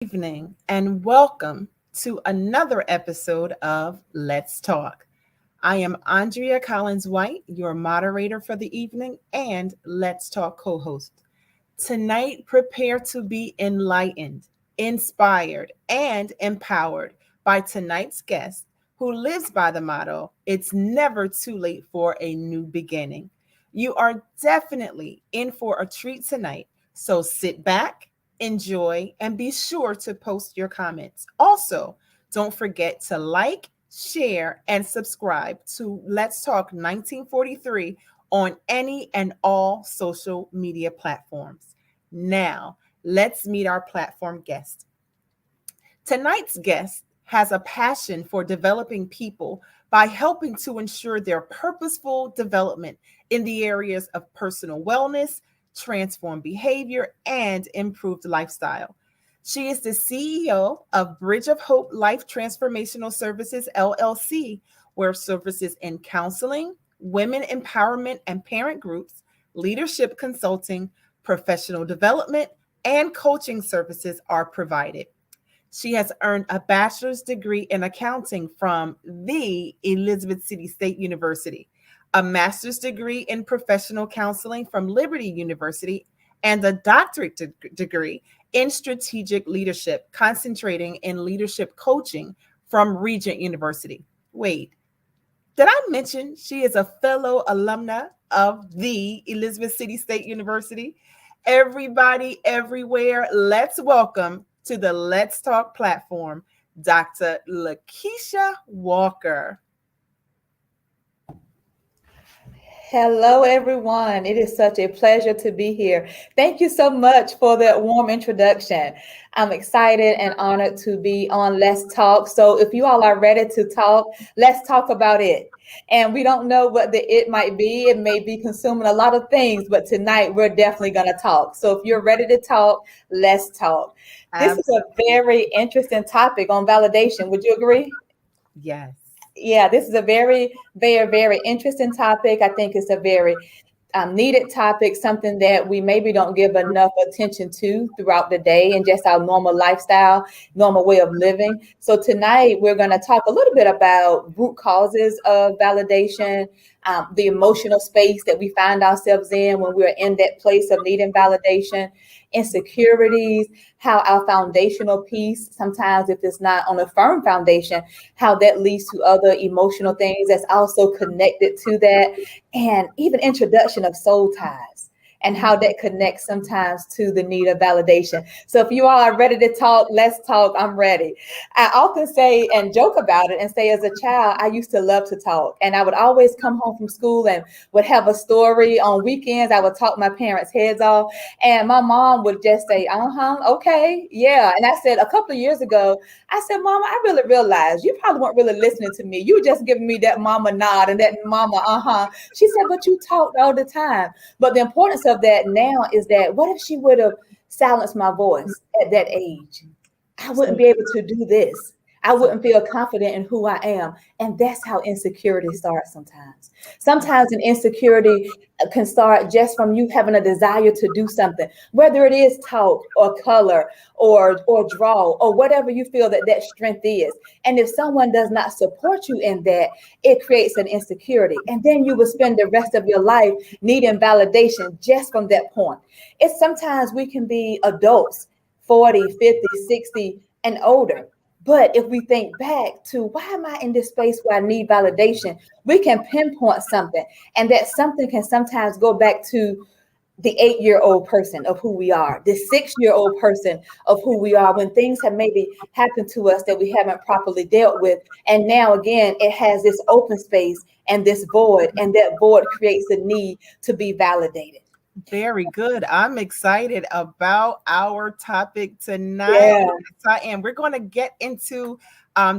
evening, and welcome to another episode of Let's Talk. I am Andrea Collins White, your moderator for the evening and Let's Talk co host. Tonight, prepare to be enlightened, inspired, and empowered by tonight's guest who lives by the motto it's never too late for a new beginning. You are definitely in for a treat tonight, so sit back, enjoy, and be sure to post your comments. Also, don't forget to like, share, and subscribe to Let's Talk 1943 on any and all social media platforms. Now, let's meet our platform guest. Tonight's guest has a passion for developing people by helping to ensure their purposeful development in the areas of personal wellness, transformed behavior, and improved lifestyle. She is the CEO of Bridge of Hope Life Transformational Services, LLC, where services in counseling, women empowerment and parent groups, leadership consulting, professional development, and coaching services are provided. She has earned a bachelor's degree in accounting from the Elizabeth City State University, a master's degree in professional counseling from Liberty University, and a doctorate degree in strategic leadership, concentrating in leadership coaching from Regent University. Wait, did I mention she is a fellow alumna of the Elizabeth City State University? Everybody, everywhere, let's welcome to the Let's Talk platform, Dr. Lakeisha Walker. Hello, everyone. It is such a pleasure to be here. Thank you so much for that warm introduction. I'm excited and honored to be on Let's Talk. So, if you all are ready to talk, let's talk about it. And we don't know what the it might be. It may be consuming a lot of things, but tonight we're definitely going to talk. So, if you're ready to talk, let's talk. This is a Absolutely. very interesting topic on validation. Would you agree? Yes. Yeah, this is a very interesting topic. I think it's a very needed topic, something that we maybe don't give enough attention to throughout the day and just our normal lifestyle, normal way of living. So tonight we're going to talk a little bit about root causes of validation, the emotional space that we find ourselves in when we're in that place of needing validation, insecurities, how our foundational piece, sometimes if it's not on a firm foundation, how that leads to other emotional things that's also connected to that, and even introduction of soul ties and how that connects sometimes to the need of validation. So if you all are ready to talk, let's talk. I'm ready. I often say and joke about it and say, as a child, I used to love to talk, and I would always come home from school and would have a story. On weekends, I would talk my parents' heads off, and my mom would just say, okay, yeah. And I said, a couple of years ago, I said, Mama, I really realized you probably weren't really listening to me. You were just giving me that mama nod and that mama, She said, but you talked all the time. But the importance of that now is that what if she would have silenced my voice at that age? I wouldn't So, be able to do this. I so wouldn't feel confident in who I am. And that's how insecurity starts sometimes. Sometimes an insecurity can start just from you having a desire to do something, whether it is talk or color or draw or whatever you feel that that strength is. And if someone does not support you in that, it creates an insecurity. And then you will spend the rest of your life needing validation just from that point. It's sometimes we can be adults, 40, 50, 60, and older. But if we think back to why am I in this space where I need validation, we can pinpoint something. And that something can sometimes go back to the 8-year-old person of who we are, the 6-year-old person of who we are, when things have maybe happened to us that we haven't properly dealt with. And now again, it has this open space and this void, and that void creates a need to be validated. very good. I'm excited about our topic tonight. Yeah. And we're going to get into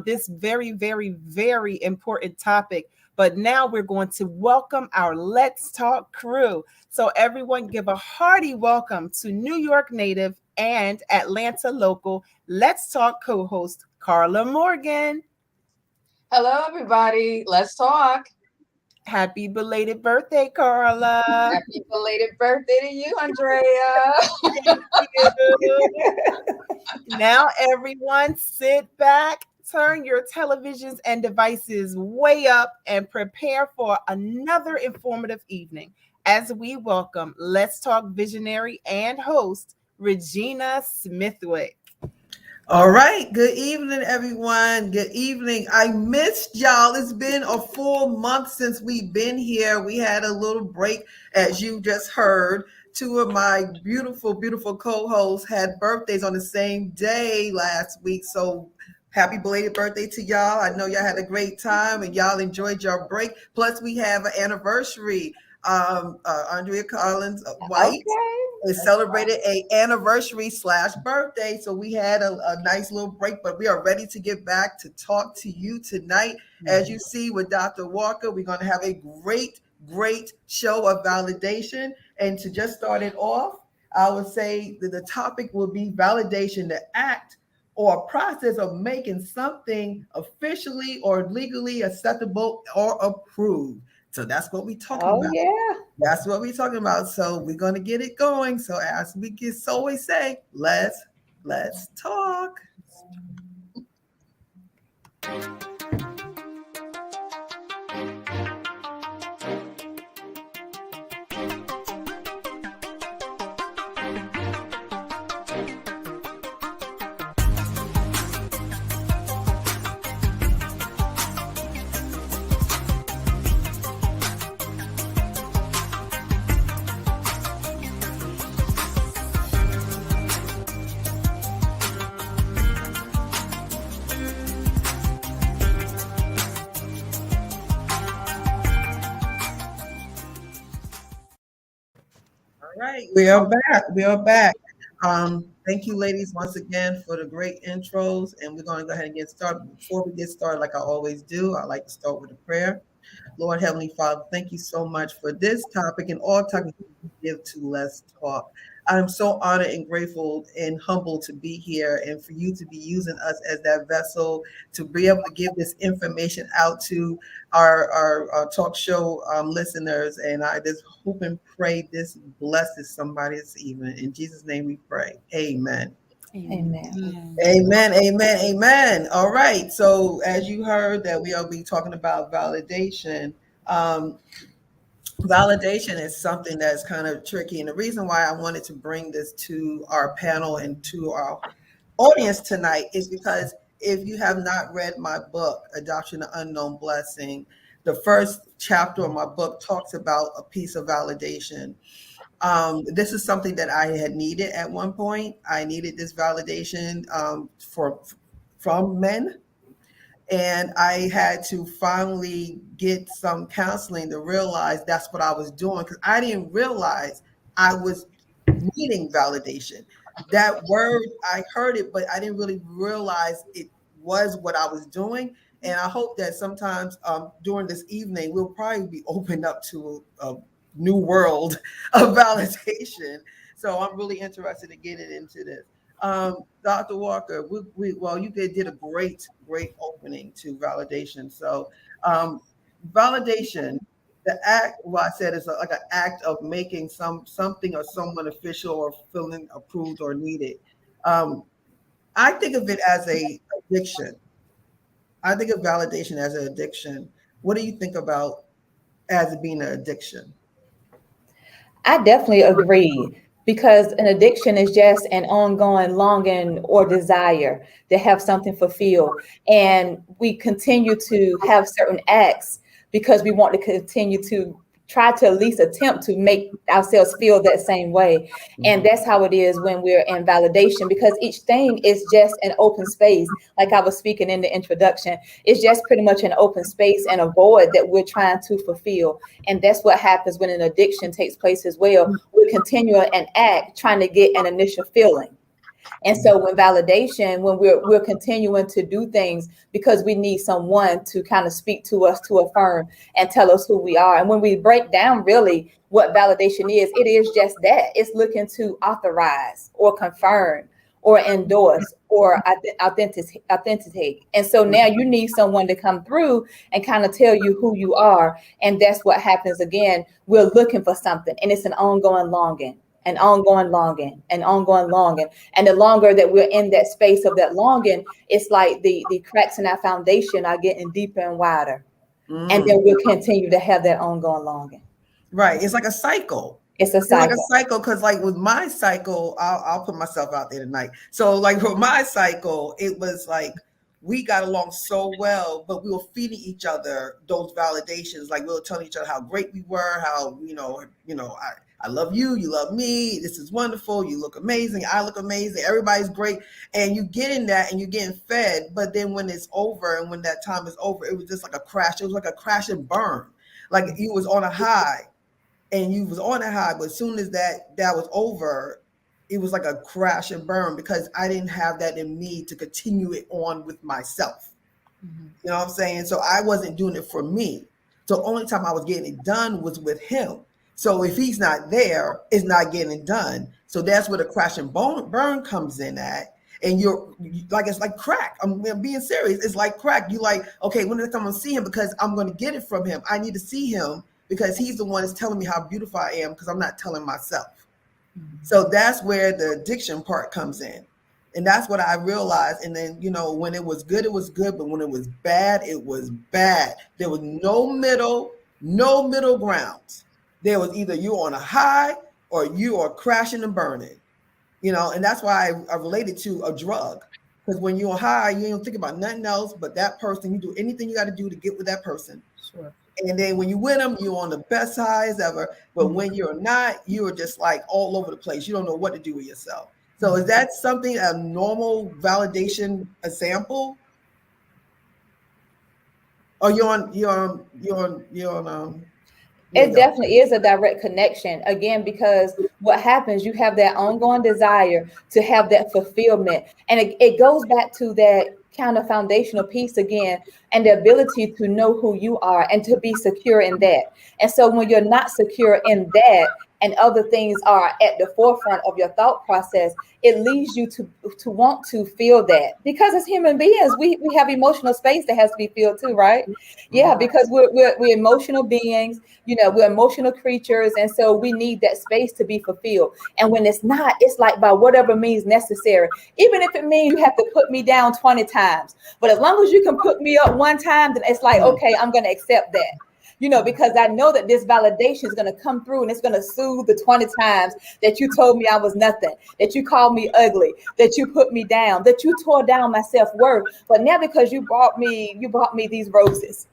this very, very, very important topic. But now we're going to welcome our Let's Talk crew. So, everyone, give a hearty welcome to New York native and Atlanta local Let's Talk co host, Carla Morgan. Hello, everybody. Let's talk. Happy belated birthday, Carla. Happy belated birthday to you, Andrea. Thank you. Now, everyone, sit back, turn your televisions and devices way up, and prepare for another informative evening as we welcome Let's Talk visionary and host Regina Smithwick. All right. Good evening, everyone. Good evening. I missed y'all. It's been a full month since we've been here. We had a little break, as you just heard. Two of my beautiful, beautiful co-hosts had birthdays on the same day last week. So happy belated birthday to y'all. I know y'all had a great time and y'all enjoyed your break. Plus, we have an anniversary. Andrea Collins White is celebrated a anniversary / birthday. So we had a nice little break, but we are ready to get back to talk to you tonight. As you see with Dr. Walker, we're going to have a great show of validation. And to just start it off, I would say that the topic will be validation, the act or process of making something officially or legally acceptable or approved. So that's what we're talking about. Yeah. That's what we're talking about. So we're going to get it going. So as we get so always say, let's talk. All right, we are back. We are back. Thank you, ladies, once again for the great intros. And we're going to go ahead and get started. Before we get started, like I always do, I like to start with a prayer. Lord Heavenly Father, thank you so much for this topic and all topics you give to Let's Talk. I'm so honored and grateful and humbled to be here and for you to be using us as that vessel to be able to give this information out to our talk show listeners. And I just hope and pray this blesses somebody this evening. In Jesus' name we pray. Amen. Amen. Amen, amen, amen. All right. So as you heard that we'll be talking about validation. Validation is something that's kind of tricky. And the reason why I wanted to bring this to our panel and to our audience tonight is because if you have not read my book, Adoption: The Unknown Blessing, the first chapter of my book talks about a piece of validation. This is something that I had needed at one point. I needed this validation from men. And I had to finally get some counseling to realize that's what I was doing, because I didn't realize I was needing validation. That word, I heard it, but I didn't really realize it was what I was doing. And I hope that sometimes during this evening, we'll probably be opened up to a new world of validation. So I'm really interested in getting into this. Dr. Walker, well, you did a great opening to validation. So, validation, the act, well, I said, is like an act of making something or someone official or feeling approved or needed. I think of it as a addiction. I think of validation as an addiction. What do you think about as it being an addiction? I definitely agree because an addiction is just an ongoing longing or desire to have something fulfilled. And we continue to have certain acts because we want to continue to try to at least attempt to make ourselves feel that same way. And that's how it is when we're in validation, because each thing is just an open space. Like I was speaking in the introduction, it's just pretty much an open space and a void that we're trying to fulfill. And that's what happens when an addiction takes place as well. We continue an act trying to get an initial feeling. And so when validation, when we're continuing to do things because we need someone to kind of speak to us, to affirm and tell us who we are. And when we break down really what validation is, it is just that. It's looking to authorize or confirm or endorse or authenticate. And so now you need someone to come through and kind of tell you who you are. And that's what happens again. We're looking for something, and it's an ongoing longing, an ongoing longing, an ongoing longing. And the longer that we're in that space of that longing, it's like the cracks in our foundation are getting deeper and wider. And then we'll continue to have that ongoing longing. Right. It's like a cycle. It's a It's like a cycle. cycle, because like with my cycle, I'll put myself out there tonight. So like for my cycle, it was like we got along so well, but we were feeding each other those validations. Like we were telling each other how great we were, how I love you, you love me, this is wonderful, you look amazing, I look amazing, everybody's great. And you get in that and you're getting fed, but then when it's over and when that time is over, it was just like a crash. It was like a crash and burn. Like you was on a high. And you was on a high, but as soon as that was over, it was like a crash and burn, because I didn't have that in me to continue it on with myself. Mm-hmm. You know what I'm saying? So I wasn't doing it for me. So the only time I was getting it done was with him. So if he's not there, it's not getting it done. So that's where the crash and burn comes in at. And you're like, it's like crack. I'm being serious. It's like crack. You like, okay, when next time I'm see him, because I'm going to get it from him. I need to see him, because he's the one that's telling me how beautiful I am, because I'm not telling myself. Mm-hmm. So that's where the addiction part comes in. And that's what I realized. And then, when it was good, but when it was bad, it was bad. There was no middle ground. There was either you on a high or you are crashing and burning, and that's why I related to a drug. Because when you're high, you don't think about nothing else but that person. You do anything you got to do to get with that person. Sure. And then when you win them, you're on the best highs ever. But when you're not, you are just like all over the place. You don't know what to do with yourself. So is that something, a normal validation example? Or you're on it definitely is a direct connection, again, because what happens, you have that ongoing desire to have that fulfillment. And it goes back to that kind of foundational piece again, and the ability to know who you are and to be secure in that. And so when you're not secure in that, and other things are at the forefront of your thought process, it leads you to want to feel that. Because as human beings, we have emotional space that has to be filled too, right? Yeah, because we're emotional beings, we're emotional creatures. And so we need that space to be fulfilled. And when it's not, it's like by whatever means necessary. Even if it means you have to put me down 20 times. But as long as you can put me up one time, then it's like, okay, I'm going to accept that. Because I know that this validation is going to come through and it's going to soothe the 20 times that you told me I was nothing, that you called me ugly, that you put me down, that you tore down my self-worth. But now because you brought me these roses,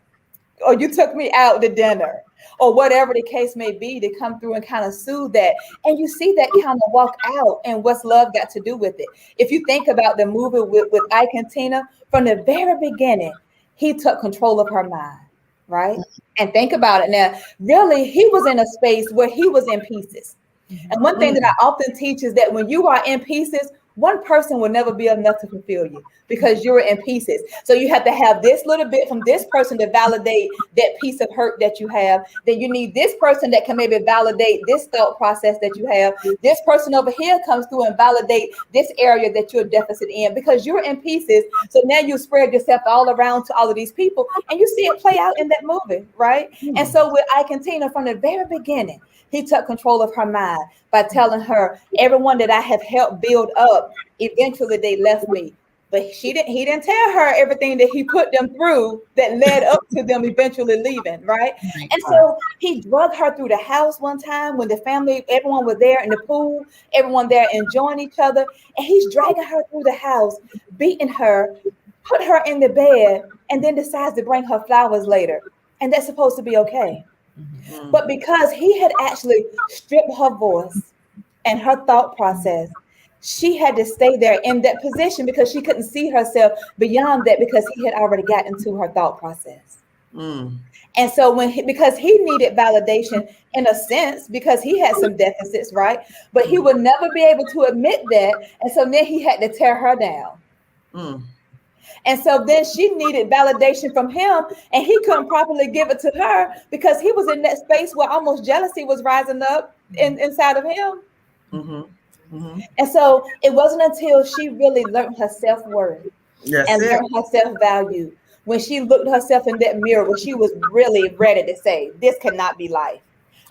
or you took me out to dinner, or whatever the case may be, to come through and kind of soothe that. And you see that kind of walk out, and what's love got to do with it? If you think about the movie with Ike and Tina, from the very beginning, he took control of her mind, right? And think about it now. Really, he was in a space where he was in pieces. And one thing that I often teach is that when you are in pieces, one person will never be enough to fulfill you, because you're in pieces. So you have to have this little bit from this person to validate that piece of hurt that you have. Then you need this person that can maybe validate this thought process that you have. This person over here comes through and validate this area that you're deficit in, because you're in pieces. So now you spread yourself all around to all of these people, and you see it play out in that movie, right? And so with Ike and Tina, from the very beginning, he took control of her mind by telling her, everyone that I have helped build up, eventually they left me. But he didn't tell her everything that he put them through that led up to them eventually leaving, right? And so he drug her through the house one time when the family, everyone was there in the pool, everyone there enjoying each other. And he's dragging her through the house, beating her, put her in the bed, and then decides to bring her flowers later. And that's supposed to be okay. But because he had actually stripped her voice and her thought process, she had to stay there in that position because she couldn't see herself beyond that, because he had already gotten to her thought process. And so because he needed validation in a sense, because he had some deficits, right? But he would never be able to admit that. And so then he had to tear her down. And so then she needed validation from him, and he couldn't properly give it to her because he was in that space where almost jealousy was rising up inside of him. Mm-hmm. And so it wasn't until she really learned her self-worth That's and it. learned her self-value, when she looked herself in that mirror, when she was really ready to say, this cannot be life.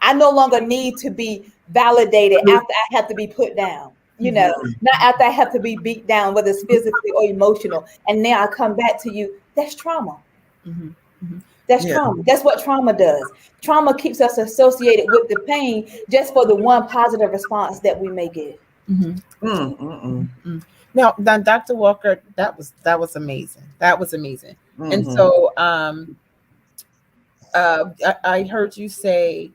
I no longer need to be validated after I have to be put down, not after I have to be beat down, whether it's physically or emotional. And now I come back to you. That's trauma. Mm-hmm. Mm-hmm. That's Yeah. trauma. That's what trauma does. Trauma keeps us associated with the pain just for the one positive response that we may get. Mm-hmm. Mm-mm. Now, Dr. Walker, that was amazing. That was amazing. And Mm-hmm. so, I heard you say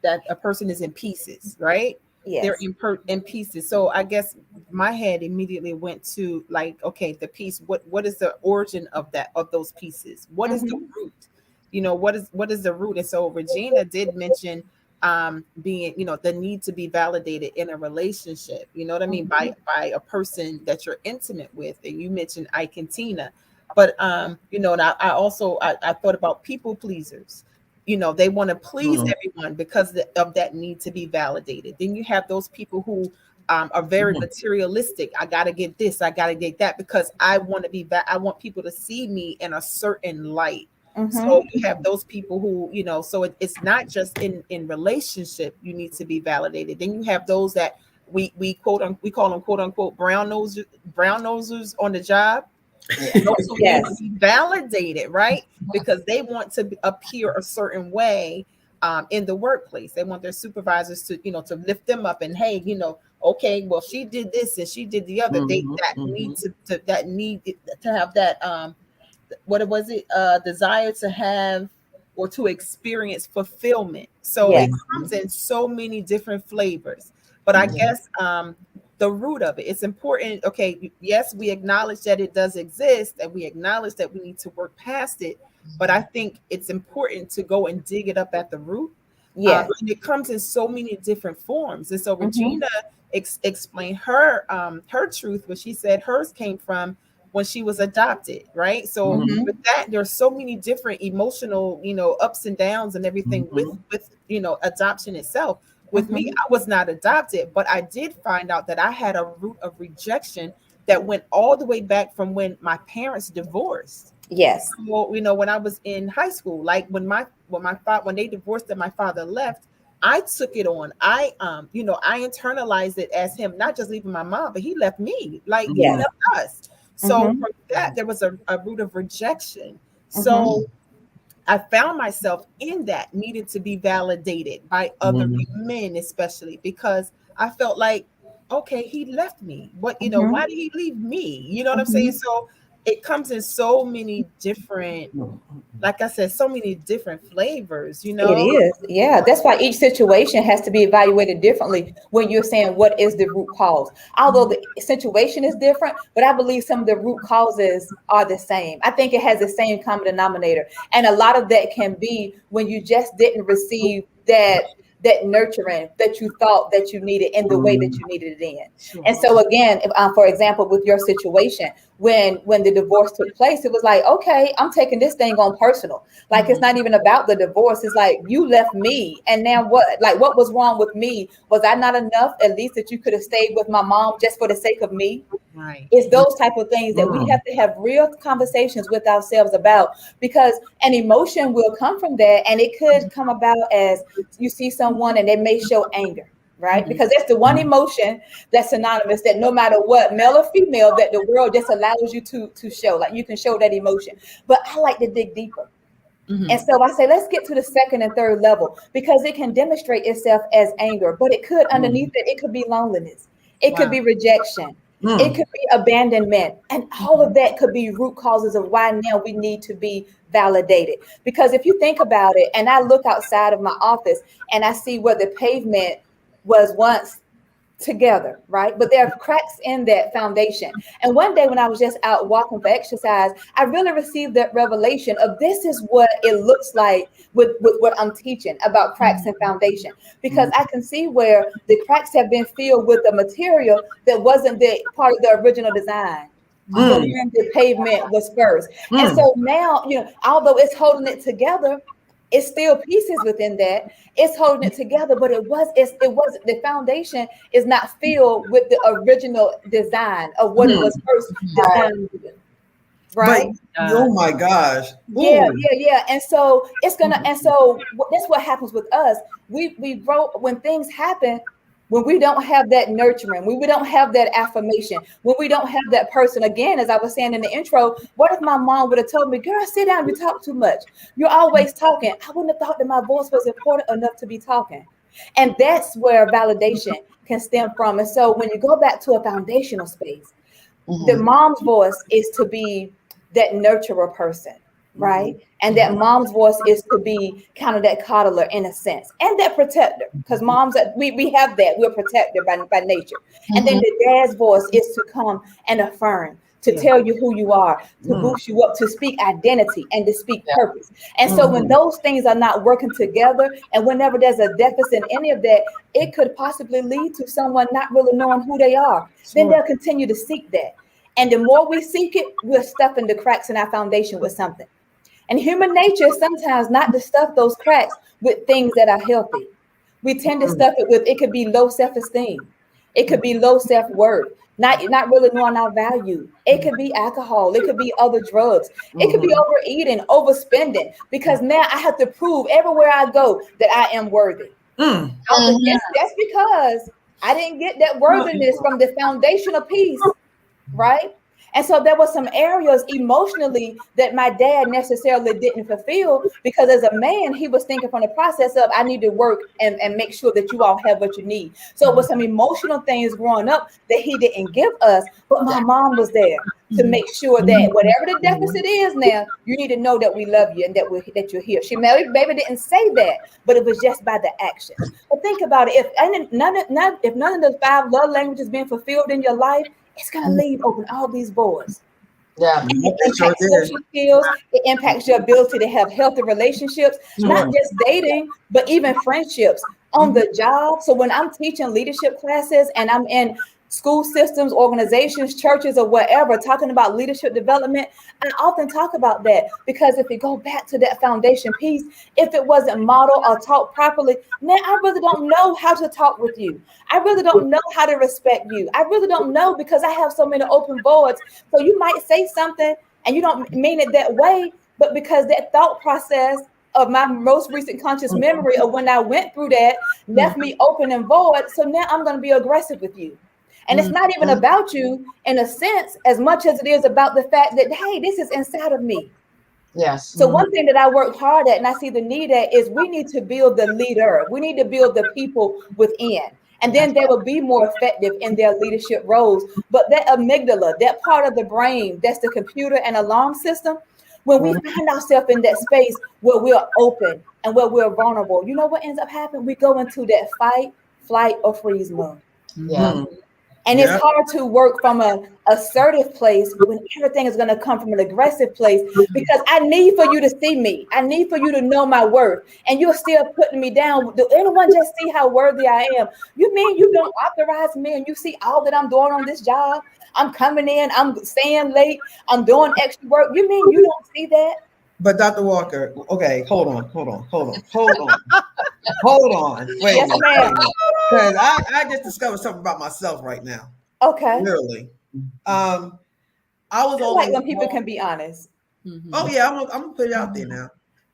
that a person is in pieces, right? They're Yes. in pieces. So I guess my head immediately went to like, okay, the piece. What is the origin of those pieces? What is the Mm-hmm. root? What is the root? And so Regina did mention being, the need to be validated in a relationship. You know what I mean? Mm-hmm. By a person that you're intimate with. And you mentioned Ike and Tina, but and I also I thought about people pleasers. They want to please Mm-hmm. everyone because of that need to be validated. Then you have those people who are very materialistic. I got to get this, I got to get that, because I want to I want people to see me in a certain light. So Mm-hmm. you have those people who, so it's not just in relationship you need to be validated. Then you have those that we call them quote unquote brown nosers on the job. Those who need to Yes. be validated, right? Because they want to appear a certain way in the workplace. They want their supervisors to, to lift them up and, hey, okay, well, she did this and she did the other. They Mm-hmm. that need Mm-hmm. to have that what was it? Desire to have or to experience fulfillment. So it Yes. comes in so many different flavors. But I Mm-hmm. guess the root of it, it's important. Okay, yes, we acknowledge that it does exist and we acknowledge that we need to work past it. But I think it's important to go and dig it up at the root. Yes. And it comes in so many different forms. And so Mm-hmm. Regina explained her truth, what she said hers came from when she was adopted, right? So Mm-hmm. with that, there's so many different emotional, ups and downs and everything Mm-hmm. with adoption itself. With me, Mm-hmm. I was not adopted, but I did find out that I had a root of rejection that went all the way back from when my parents divorced. Yes. Well, when I was in high school, like when they divorced and my father left, I took it on. I internalized it as him not just leaving my mom, but he left me, like he Yes. Mm-hmm. left us. So Mm-hmm. from that, there was a root of rejection. Mm-hmm. So I found myself in that needing to be validated by other Mm-hmm. men, especially because I felt like, okay, he left me. Mm-hmm. Why did he leave me? You know what I'm saying? Mm-hmm. So it comes in so many different, like I said, so many different flavors, It is. Yeah. That's why each situation has to be evaluated differently when you're saying what is the root cause. Although the situation is different, but I believe some of the root causes are the same. I think it has the same common denominator. And a lot of that can be when you just didn't receive that nurturing that you thought that you needed in the way that you needed it in. And Sure. so again, for example, with your situation, when the divorce took place, it was like, okay, I'm taking this thing on personal. Like it's not even about the divorce. It's like you left me, and now what? Like what was wrong with me? Was I not enough? At least that you could have stayed with my mom just for the sake of me. Right. It's those type of things that we have to have real conversations with ourselves about, because an emotion will come from that, and it could come about as you see someone and they may show anger, right? Mhm. Because that's the one emotion that's synonymous, that no matter what, male or female, that the world just allows you to show. Like you can show that emotion. But I like to dig deeper. And Mhm. so I say, let's get to the second and third level, because it can demonstrate itself as anger, but it could underneath it, it could be loneliness. It could Wow. be rejection. It Mm-hmm. could be abandonment. And all of that could be root causes of why now we need to be validated. Because if you think about it, and I look outside of my office and I see where the pavement was once together, right? But there are cracks in that foundation. And one day when I was just out walking for exercise, I really received that revelation of this is what it looks like with what I'm teaching about cracks and foundation. Because I can see where the cracks have been filled with a material that wasn't the part of the original design from Mm-hmm. when the pavement was first. And so now, although it's holding it together, It's still pieces within that. It's holding it together, but it was the foundation is not filled with the original design of what it was first designed to do. Right? But oh my gosh. Yeah, Ooh. yeah. And so it's gonna, and so that's what happens with us. We wrote when things happen, when we don't have that nurturing, when we don't have that affirmation, when we don't have that person. Again, as I was saying in the intro, what if my mom would have told me, girl, sit down, you talk too much. You're always talking. I wouldn't have thought that my voice was important enough to be talking. And that's where validation can stem from. And so when you go back to a foundational space, the mom's voice is to be that nurturer person, right? And that mom's voice is to be kind of that coddler in a sense, and that protector, because moms, we have that, we're protected by nature. And then the dad's voice is to come and affirm, to tell you who you are, to boost you up, to speak identity and to speak purpose. And so when those things are not working together, and whenever there's a deficit in any of that, it could possibly lead to someone not really knowing who they are. Then they'll continue to seek that. And the more we seek it, we're stuffing the cracks in our foundation with something. And human nature is sometimes not to stuff those cracks with things that are healthy. We tend to stuff it with, it could be low self-esteem. It could be low self-worth, not really knowing our value. It could be alcohol. It could be other drugs. It could be overeating, overspending, because now I have to prove everywhere I go that I am worthy. That's because I didn't get that worthiness from the foundational piece. Right? And so there were some areas emotionally that my dad necessarily didn't fulfill, because as a man, he was thinking from the process of, I need to work and make sure that you all have what you need. So it was some emotional things growing up that he didn't give us, but my mom was there to make sure that whatever the deficit is now, you need to know that we love you and that you're here. She maybe didn't say that, but it was just by the action. But think about it, if none of the 5 love languages being fulfilled in your life, it's going to leave open all these doors. Yeah. It impacts social skills. It impacts your ability to have healthy relationships, not just dating, but even friendships on the job. So when I'm teaching leadership classes and I'm in school systems, organizations, churches, or whatever, talking about leadership development, I often talk about that, because if you go back to that foundation piece, if it wasn't modeled or taught properly, man, I really don't know how to talk with you. I really don't know how to respect you. I really don't know, because I have so many open voids. So you might say something and you don't mean it that way, but because that thought process of my most recent conscious memory of when I went through that left me open and void. So now I'm going to be aggressive with you. And it's not even about you in a sense, as much as it is about the fact that, hey, this is inside of me. Yes. So one thing that I work hard at and I see the need at is we need to build the leader. We need to build the people within. And then they will be more effective in their leadership roles. But that amygdala, that part of the brain, that's the computer and alarm system, when we find ourselves in that space where we're open and where we're vulnerable, you know what ends up happening? We go into that fight, flight, or freeze mode. Yeah. And it's hard to work from an assertive place when everything is going to come from an aggressive place, because I need for you to see me. I need for you to know my worth. And you're still putting me down. Do anyone just see how worthy I am? You mean you don't authorize me and you see all that I'm doing on this job? I'm coming in, I'm staying late, I'm doing extra work. You mean you don't see that? But Dr. Walker, okay, hold on. Wait a minute. Because I just discovered something about myself right now. Okay. Literally. I was always like when people can be honest. Oh yeah, I'm gonna put it out there now.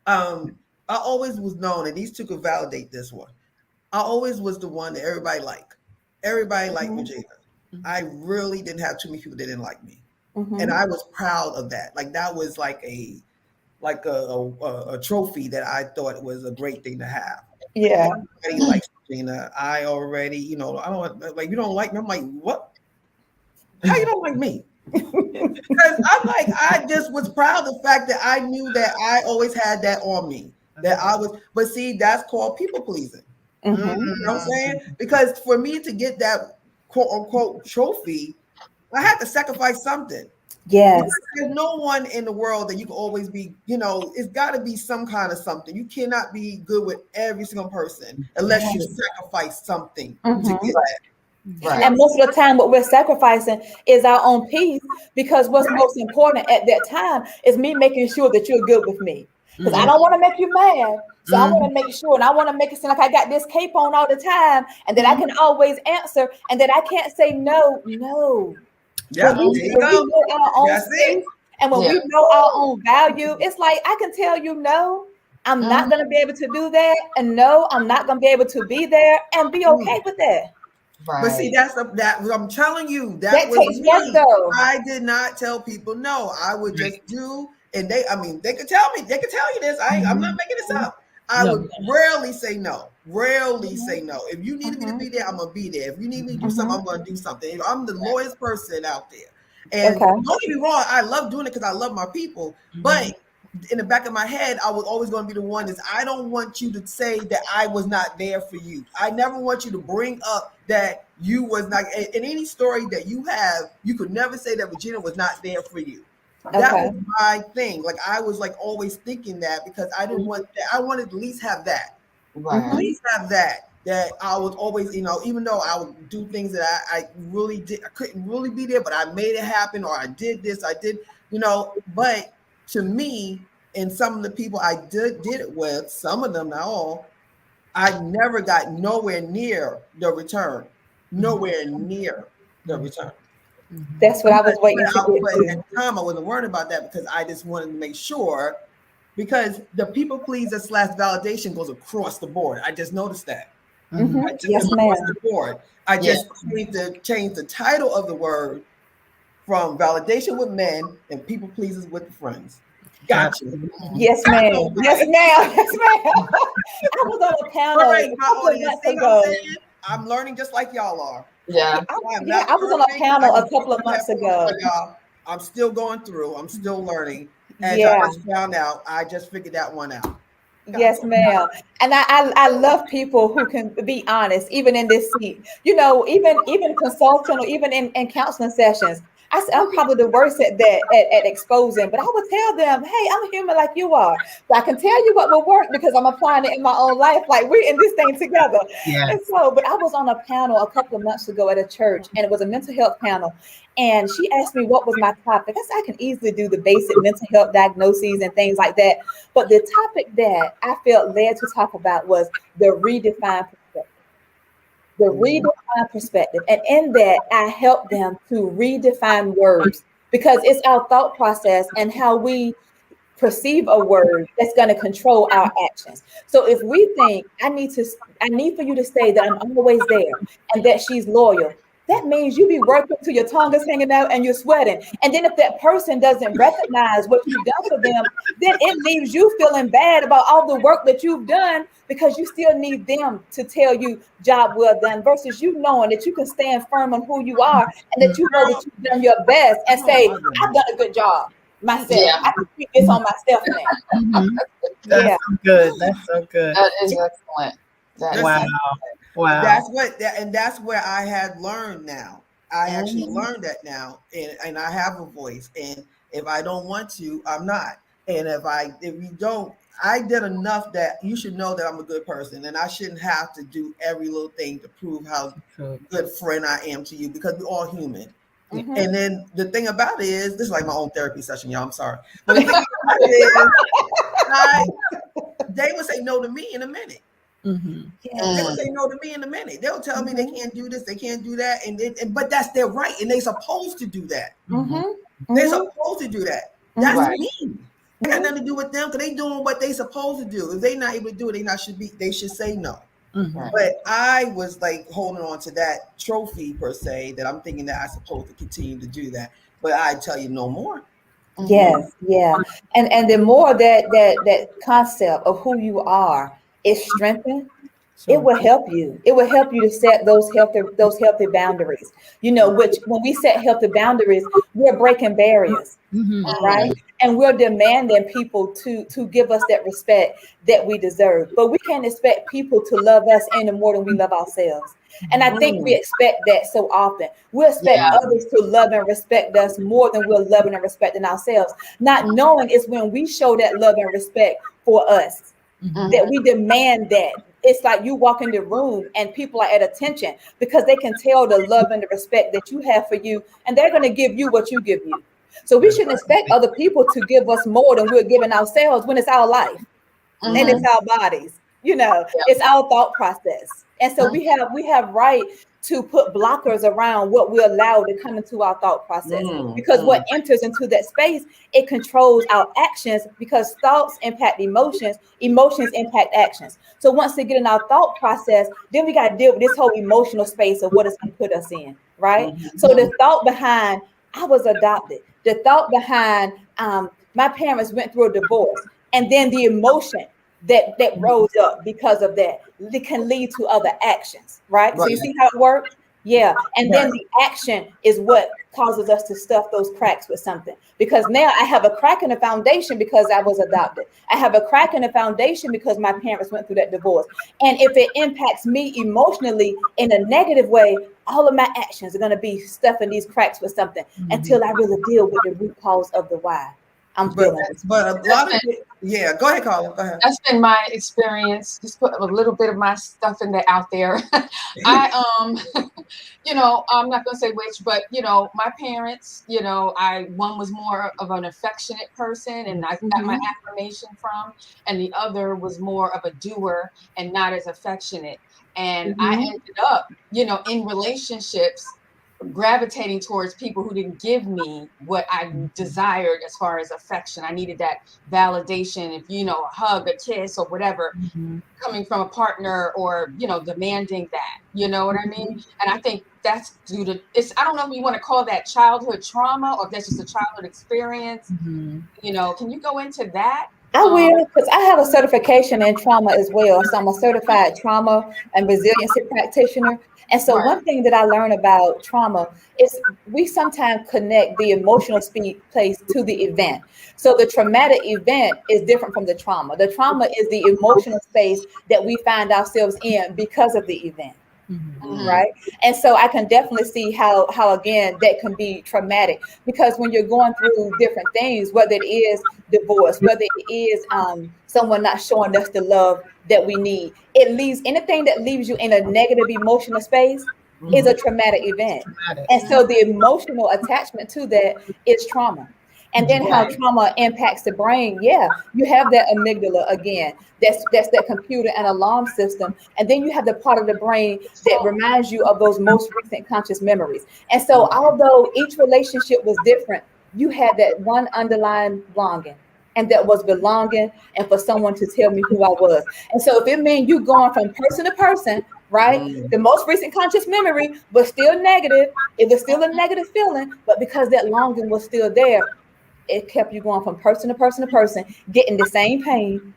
I always was known, and these two could validate this one. I always was the one that everybody liked. Everybody liked Regina. I really didn't have too many people that didn't like me. And I was proud of that. Like that was like a trophy that I thought was a great thing to have. Yeah. Everybody likes Regina. I already, I don't like, you don't like me. I'm like, what? How you don't like me? Because I just was proud of the fact that I knew that I always had that on me. But see, that's called people pleasing. You know what I'm saying? Because for me to get that quote unquote trophy, I had to sacrifice something. Yes. There's no one in the world that you can always be, it's got to be some kind of something. You cannot be good with every single person unless you sacrifice something to get that. Right. And most of the time, what we're sacrificing is our own peace, because what's most important at that time is me making sure that you're good with me. because I don't want to make you mad. So I want to make sure, and I want to make it seem like I got this cape on all the time, and that I can always answer, and that I can't say no. No. Yeah, When there you we go. know our own That's space, it. and when we know our own value, it's like I can tell you no, I'm not going to be able to do that, and no, I'm not going to be able to be there, and be okay with that. Right. But see, that I'm telling you, That was takes work, me. though. I did not tell people no. I would just do, and they could tell me, they could tell you this. I'm not making this up. I would rarely say no. Rarely say no. If you need me to be there, I'm gonna be there. If you need me to do something, I'm gonna do something. I'm the loyalest person out there. And don't get me wrong, I love doing it because I love my people. But in the back of my head, I was always going to be the one I don't want you to say that I was not there for you. I never want you to bring up that you was not in any story that you have. You could never say that Regina was not there for you. That was my thing. Like I was like always thinking that because I didn't want that. I wanted to at least have that. Right. At least have that. That I was always, even though I would do things that I really did, I couldn't really be there, but I made it happen, or I did this, I did, but to me, and some of the people I did it with, some of them, not all, I never got nowhere near the return. Nowhere near the return. That's what I was waiting to But get at to. the time, I wasn't worried about that because I just wanted to make sure, because the people pleaser / validation goes across the board. I just noticed that. Yes, ma'am. The board. I just need to change the title of the word from validation with men and people pleasers with friends. Gotcha. Yes, ma'am. Yes, ma'am. Yes, ma'am. I was on a panel All right, a my couple of audience. months See ago. what I'm saying? I'm learning just like y'all are. Yeah. I was on a panel a couple of months ago. I'm still going through. I'm still learning. As I just found out, I just figured that one out. Yes, ma'am. And I love people who can be honest, even in this seat. Even consulting or even in counseling sessions. I'm probably the worst at that, at exposing, but I would tell them, hey, I'm human like you are. So I can tell you what will work because I'm applying it in my own life. Like we're in this thing together. And so, but I was on a panel a couple of months ago at a church, and it was a mental health panel. And she asked me what was my topic. I said, I can easily do the basic mental health diagnoses and things like that. But the topic that I felt led to talk about was the redefined perspective. The redefined perspective. And in that, I help them to redefine words because it's our thought process and how we perceive a word that's going to control our actions. So if we think I need for you to say that I'm always there and that she's loyal, that means you be working till your tongue is hanging out and you're sweating. And then if that person doesn't recognize what you've done for them, then it leaves you feeling bad about all the work that you've done because you still need them to tell you job well done versus you knowing that you can stand firm on who you are and that you know that you've done your best and say, I've done a good job myself. I can speak this on myself now. That's so good. That's so good. That is excellent. Wow. That's where I had learned now. I actually learned that now, and I have a voice. And if I don't want to, I'm not. And if you don't, I did enough that you should know that I'm a good person, and I shouldn't have to do every little thing to prove how good friend I am to you because we're all human. And then the thing about it is, this is like my own therapy session, y'all. I'm sorry. But the thing about it is, they would say no to me in a minute. They would say no to me in a minute. They'll tell me they can't do this, they can't do that, but that's their right, and they're supposed to do that. They're supposed to do that. That's me. It got nothing to do with them because they doing what they supposed to do. If they not able to do it, they should say no. But I was like holding on to that trophy per se that I'm thinking that I'm supposed to continue to do that. But I tell you no more. Yes, yeah. And the more that concept of who you are is strengthened, it will help you. It will help you to set those healthy boundaries. Which when we set healthy boundaries, we're breaking barriers, right? And we're demanding people to give us that respect that we deserve. But we can't expect people to love us any more than we love ourselves. And I think we expect that so often. We expect others to love and respect us more than we're loving and respecting ourselves. Not knowing is when we show that love and respect for us, that we demand that. It's like you walk in the room and people are at attention because they can tell the love and the respect that you have for you, and they're going to give you what you give you. So we shouldn't expect other people to give us more than we're giving ourselves when it's our life and it's our bodies. Yeah. It's our thought process. And so we have right to put blockers around what we allow to come into our thought process, because what enters into that space, it controls our actions, because thoughts impact emotions, emotions impact actions. So once they get in our thought process, then we got to deal with this whole emotional space of what it's going to put us in, right? So the thought behind I was adopted, the thought behind my parents went through a divorce, and then the emotion that rose up because of that, it can lead to other actions, right? So you see how it works? Yeah. And then the action is what causes us to stuff those cracks with something, because now I have a crack in the foundation because I was adopted. I have a crack in the foundation because my parents went through that divorce. And if it impacts me emotionally in a negative way, all of my actions are going to be stuffing these cracks with something until I really deal with the root cause of the why I'm feeling. But a lot of yeah, go ahead, Carla. Go ahead. That's been my experience. Just put a little bit of my stuff in there out there. I'm not gonna say which, but my parents, one was more of an affectionate person, and I got my affirmation from, and the other was more of a doer and not as affectionate. And I ended up, in relationships gravitating towards people who didn't give me what I desired as far as affection. I needed that validation, if a hug, a kiss, or whatever, coming from a partner, or demanding that. You know what I mean? And I think that's due to I don't know if you want to call that childhood trauma, or if that's just a childhood experience. Can you go into that? I will, because I have a certification in trauma as well. So I'm a certified trauma and resiliency practitioner. And so one thing that I learned about trauma is we sometimes connect the emotional place to the event. So the traumatic event is different from the trauma. The trauma is the emotional space that we find ourselves in because of the event. Right. And so I can definitely see how again that can be traumatic, because when you're going through different things, whether it is divorce, whether it is someone not showing us the love that we need, it leaves anything that leaves you in a negative emotional space is a traumatic event. And so the emotional attachment to that is trauma. And then how trauma impacts the brain. Yeah, you have that amygdala again. That's that computer and alarm system. And then you have the part of the brain that reminds you of those most recent conscious memories. And so although each relationship was different, you had that one underlying longing. And that was belonging, and for someone to tell me who I was. And so if it means you going from person to person, right? The most recent conscious memory was still negative. It was still a negative feeling, but because that longing was still there, it kept you going from person to person to person, getting the same pain.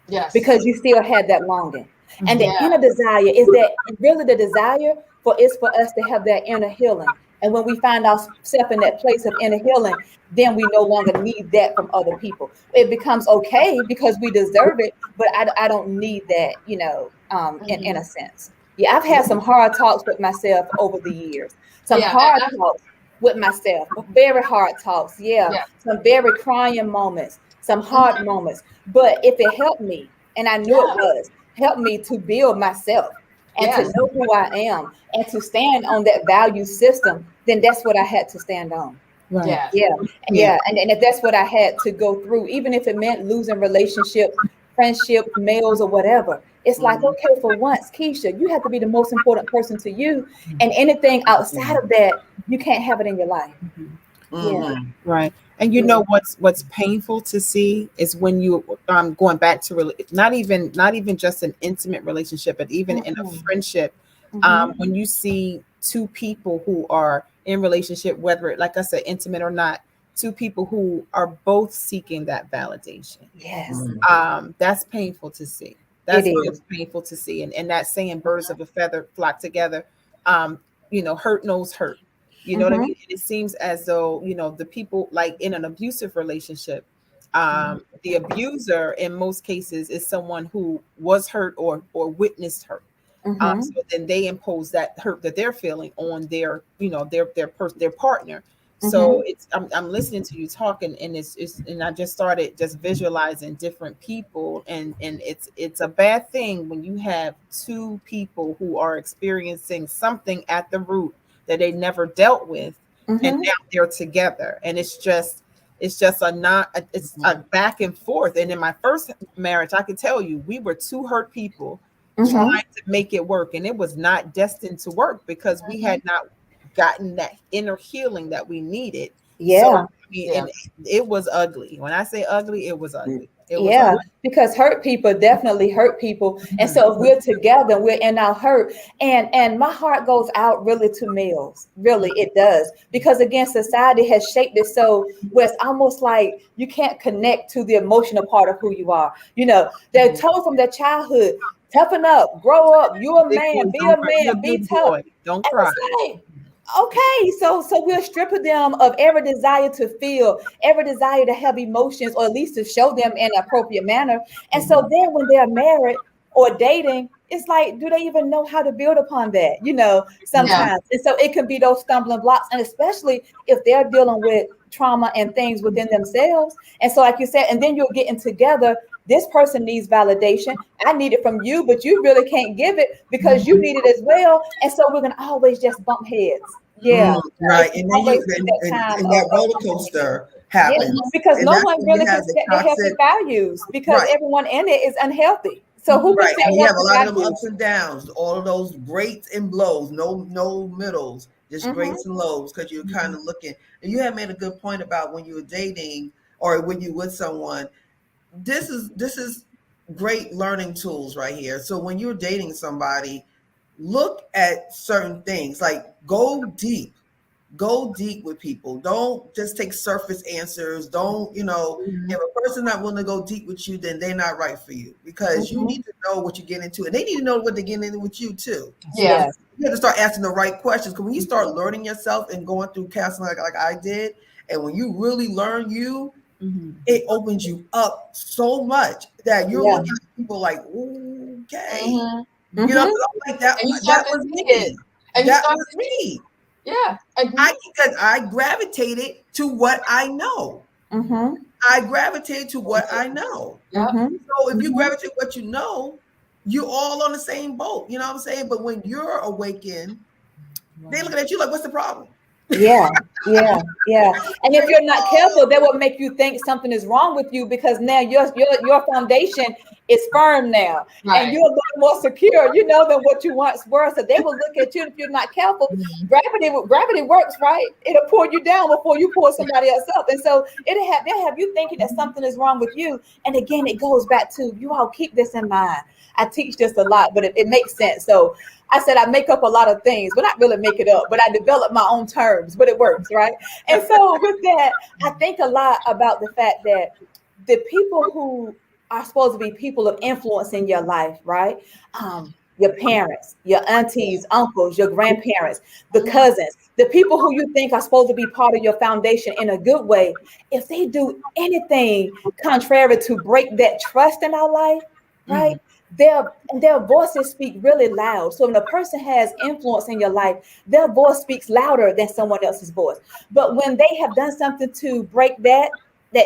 Yes. Because you still had that longing. And the inner desire is that really the desire is for us to have that inner healing. And when we find ourselves in that place of inner healing, then we no longer need that from other people. It becomes okay because we deserve it, but I don't need that, in a sense. Yeah, I've had some hard talks with myself over the years. Some hard talks with myself, very hard talks. Yeah. Some very crying moments, some hard moments. But if it helped me, and I knew it was, helped me to build myself and to know who I am and to stand on that value system, then that's what I had to stand on. Right. Yeah. And if that's what I had to go through, even if it meant losing relationships, friendships, males, or whatever, it's like, okay, for once, Keisha, you have to be the most important person to you. And anything outside of that, you can't have it in your life. Yeah. Right. And what's painful to see is when you going back to not even just an intimate relationship, but even in a friendship, when you see two people who are in relationship, whether like I said, intimate or not, two people who are both seeking that validation. Yes. That's painful to see. It That's painful to see. And that saying, birds of a feather flock together, hurt knows hurt. You know what I mean? It seems as though, the people like in an abusive relationship, the abuser in most cases is someone who was hurt or witnessed hurt. So then they impose that hurt that they're feeling on their, their partner. So I'm listening to you talking, and and I just started just visualizing different people, and it's a bad thing when you have two people who are experiencing something at the root that they never dealt with, and now they're together, and it's just a not it's a back and forth. And in my first marriage, I can tell you, we were two hurt people trying to make it work, and it was not destined to work because we had not gotten that inner healing that we needed. So Yeah. I mean, and it was ugly. When I say ugly, it was ugly. It was Yeah, ugly. because hurt people definitely hurt people. And so if we're together, we're in our hurt. And my heart goes out really to males. Really, it does. Because again, society has shaped it so where it's almost like you can't connect to the emotional part of who you are. You know, they're told from their childhood, toughen up, grow up, you're a Big boy, man, be a don't cry. You're a man, be good tough. boy. Don't And cry. it's like, okay, so we're stripping them of every desire to feel, every desire to have emotions, or at least to show them in an appropriate manner. And so then when they're married or dating, it's like, do they even know how to build upon that? You know, sometimes. And so it can be those stumbling blocks, and especially if they're dealing with trauma and things within themselves. And so, like you said, and then you're getting together. This person needs validation. I need it from you, but you really can't give it because you need it as well. And so we're gonna always just bump heads. Yeah. Right. It's And then always be that time and of that roller coaster yeah, happens. because And no that's one when really you can have the set the healthy toxic, values because right. everyone in it is unhealthy. So who can Right. set And you have a healthy lot of them values? ups and downs, all of those greats and blows, no middles, just greats and lows, because you're kind of looking. And you have made a good point about when you were dating or when you with someone. This is great learning tools right here. So when you're dating somebody, look at certain things, like go deep with people. Don't just take surface answers. Don't, if a person's not willing to go deep with you, then they're not right for you, because you need to know what you get into, and they need to know what they're getting into with you too. So Yeah. you have to start asking the right questions, because when you start learning yourself and going through counseling like I did, and when you really learn you, it opens you up so much that you're looking at people like, okay, like that. And you start That to was see it. me. And you That start was to me. yeah. Because I gravitated to what I know. I gravitated to what I know. Yeah. So if you gravitate what you know, you're all on the same boat. You know what I'm saying? But when you're awakened, they looking at you like, what's the problem? Yeah. And if you're not careful, that will make you think something is wrong with you because now your foundation is firm now, and you're a little more secure, than what you once were. So they will look at you, and if you're not careful, gravity works, right? It'll pull you down before you pull somebody else up, and so they'll have you thinking that something is wrong with you. And again, it goes back to, you all keep this in mind. I teach this a lot, but it makes sense. So I said I make up a lot of things, but not really make it up, but I develop my own terms, but it works, right? And so with that, I think a lot about the fact that the people who are supposed to be people of influence in your life, right? Your parents, your aunties, uncles, your grandparents, the cousins, the people who you think are supposed to be part of your foundation in a good way, if they do anything contrary to break that trust in our life, right? Their voices speak really loud. So when a person has influence in your life, their voice speaks louder than someone else's voice. But when they have done something to break that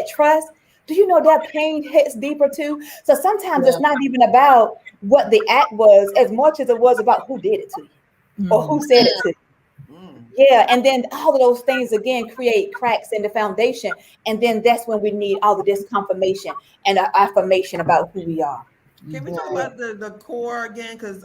trust, do you know that pain hits deeper too? So sometimes it's not even about what the act was as much as it was about who did it to you or who said it to you. Yeah, and then all of those things again create cracks in the foundation, and then that's when we need all of this confirmation and affirmation about who we are. Can we talk about the core again? Because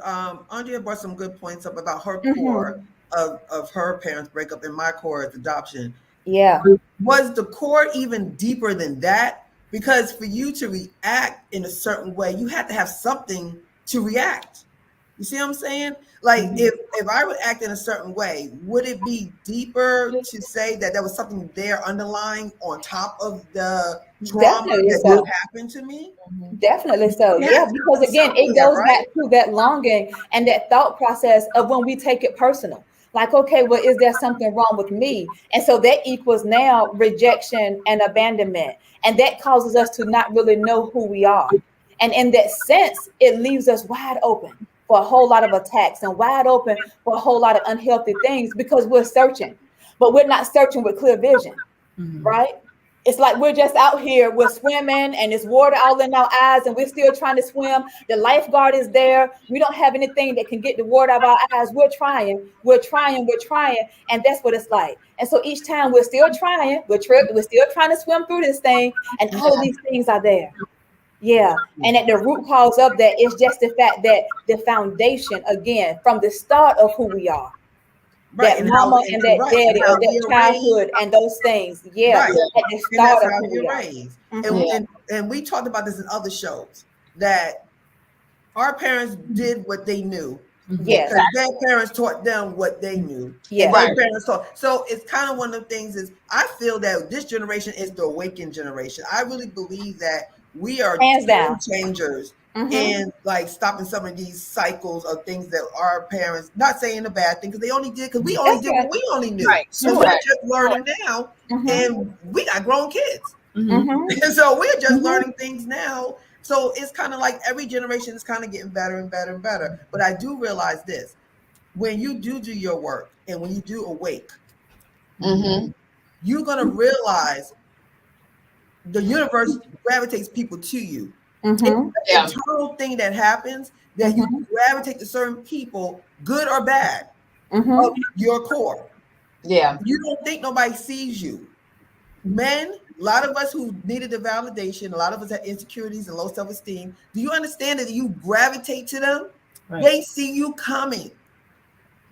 Andrea brought some good points up about her core of her parents' breakup, and my core is adoption. Yeah. Was the core even deeper than that? Because for you to react in a certain way, you had to have something to react. You see what I'm saying? Like if I would act in a certain way, would it be deeper to say that there was something there underlying on top of the trauma that happened to me? Definitely so. Yeah, because again, it goes back to that longing and that thought process of when we take it personal. Like, okay, well, is there something wrong with me? And so that equals now rejection and abandonment. And that causes us to not really know who we are. And in that sense, it leaves us wide open for a whole lot of attacks and wide open for a whole lot of unhealthy things because we're searching, but we're not searching with clear vision, right? It's like we're just out here, we're swimming and it's water all in our eyes and we're still trying to swim. The lifeguard is there. We don't have anything that can get the water out of our eyes. We're trying, we're trying, we're trying. And that's what it's like. And so each time we're still trying, we're still trying to swim through this thing. And all of these things are there. Yeah. And at the root cause of that is just the fact that the foundation, again, from the start of who we are. Right, That mama and that right, daddy and or how we that are childhood raised. and those things. Yeah. Right. At the And that's start of how who we you're are. raised. Mhm. And we talked about this in other shows, that our parents did what they knew. Yes. Because their parents taught them what they knew. Yes. And their parents taught. So it's kind of one of the things is I feel that this generation is the awakened generation. I really believe that we are Hands down. changers Mhm. in like stopping some of these cycles of things that our parents, not saying a bad thing, because they only did, because we only did what we only knew. Right. So we're just learning now, Mhm. and we got grown kids. Mhm. And so we're just Mhm. learning things now. So it's kind of like every generation is kind of getting better and better and better. But I do realize this: when you do your work and when you do awake, you're gonna realize the universe gravitates people to you. Mhm. It's an internal thing that happens that you gravitate to certain people, good or bad, Mhm. of your core. Yeah. You don't think nobody sees you. Men, a lot of us who needed the validation, a lot of us had insecurities and low self-esteem. Do you understand that you gravitate to them? Right. They see you coming.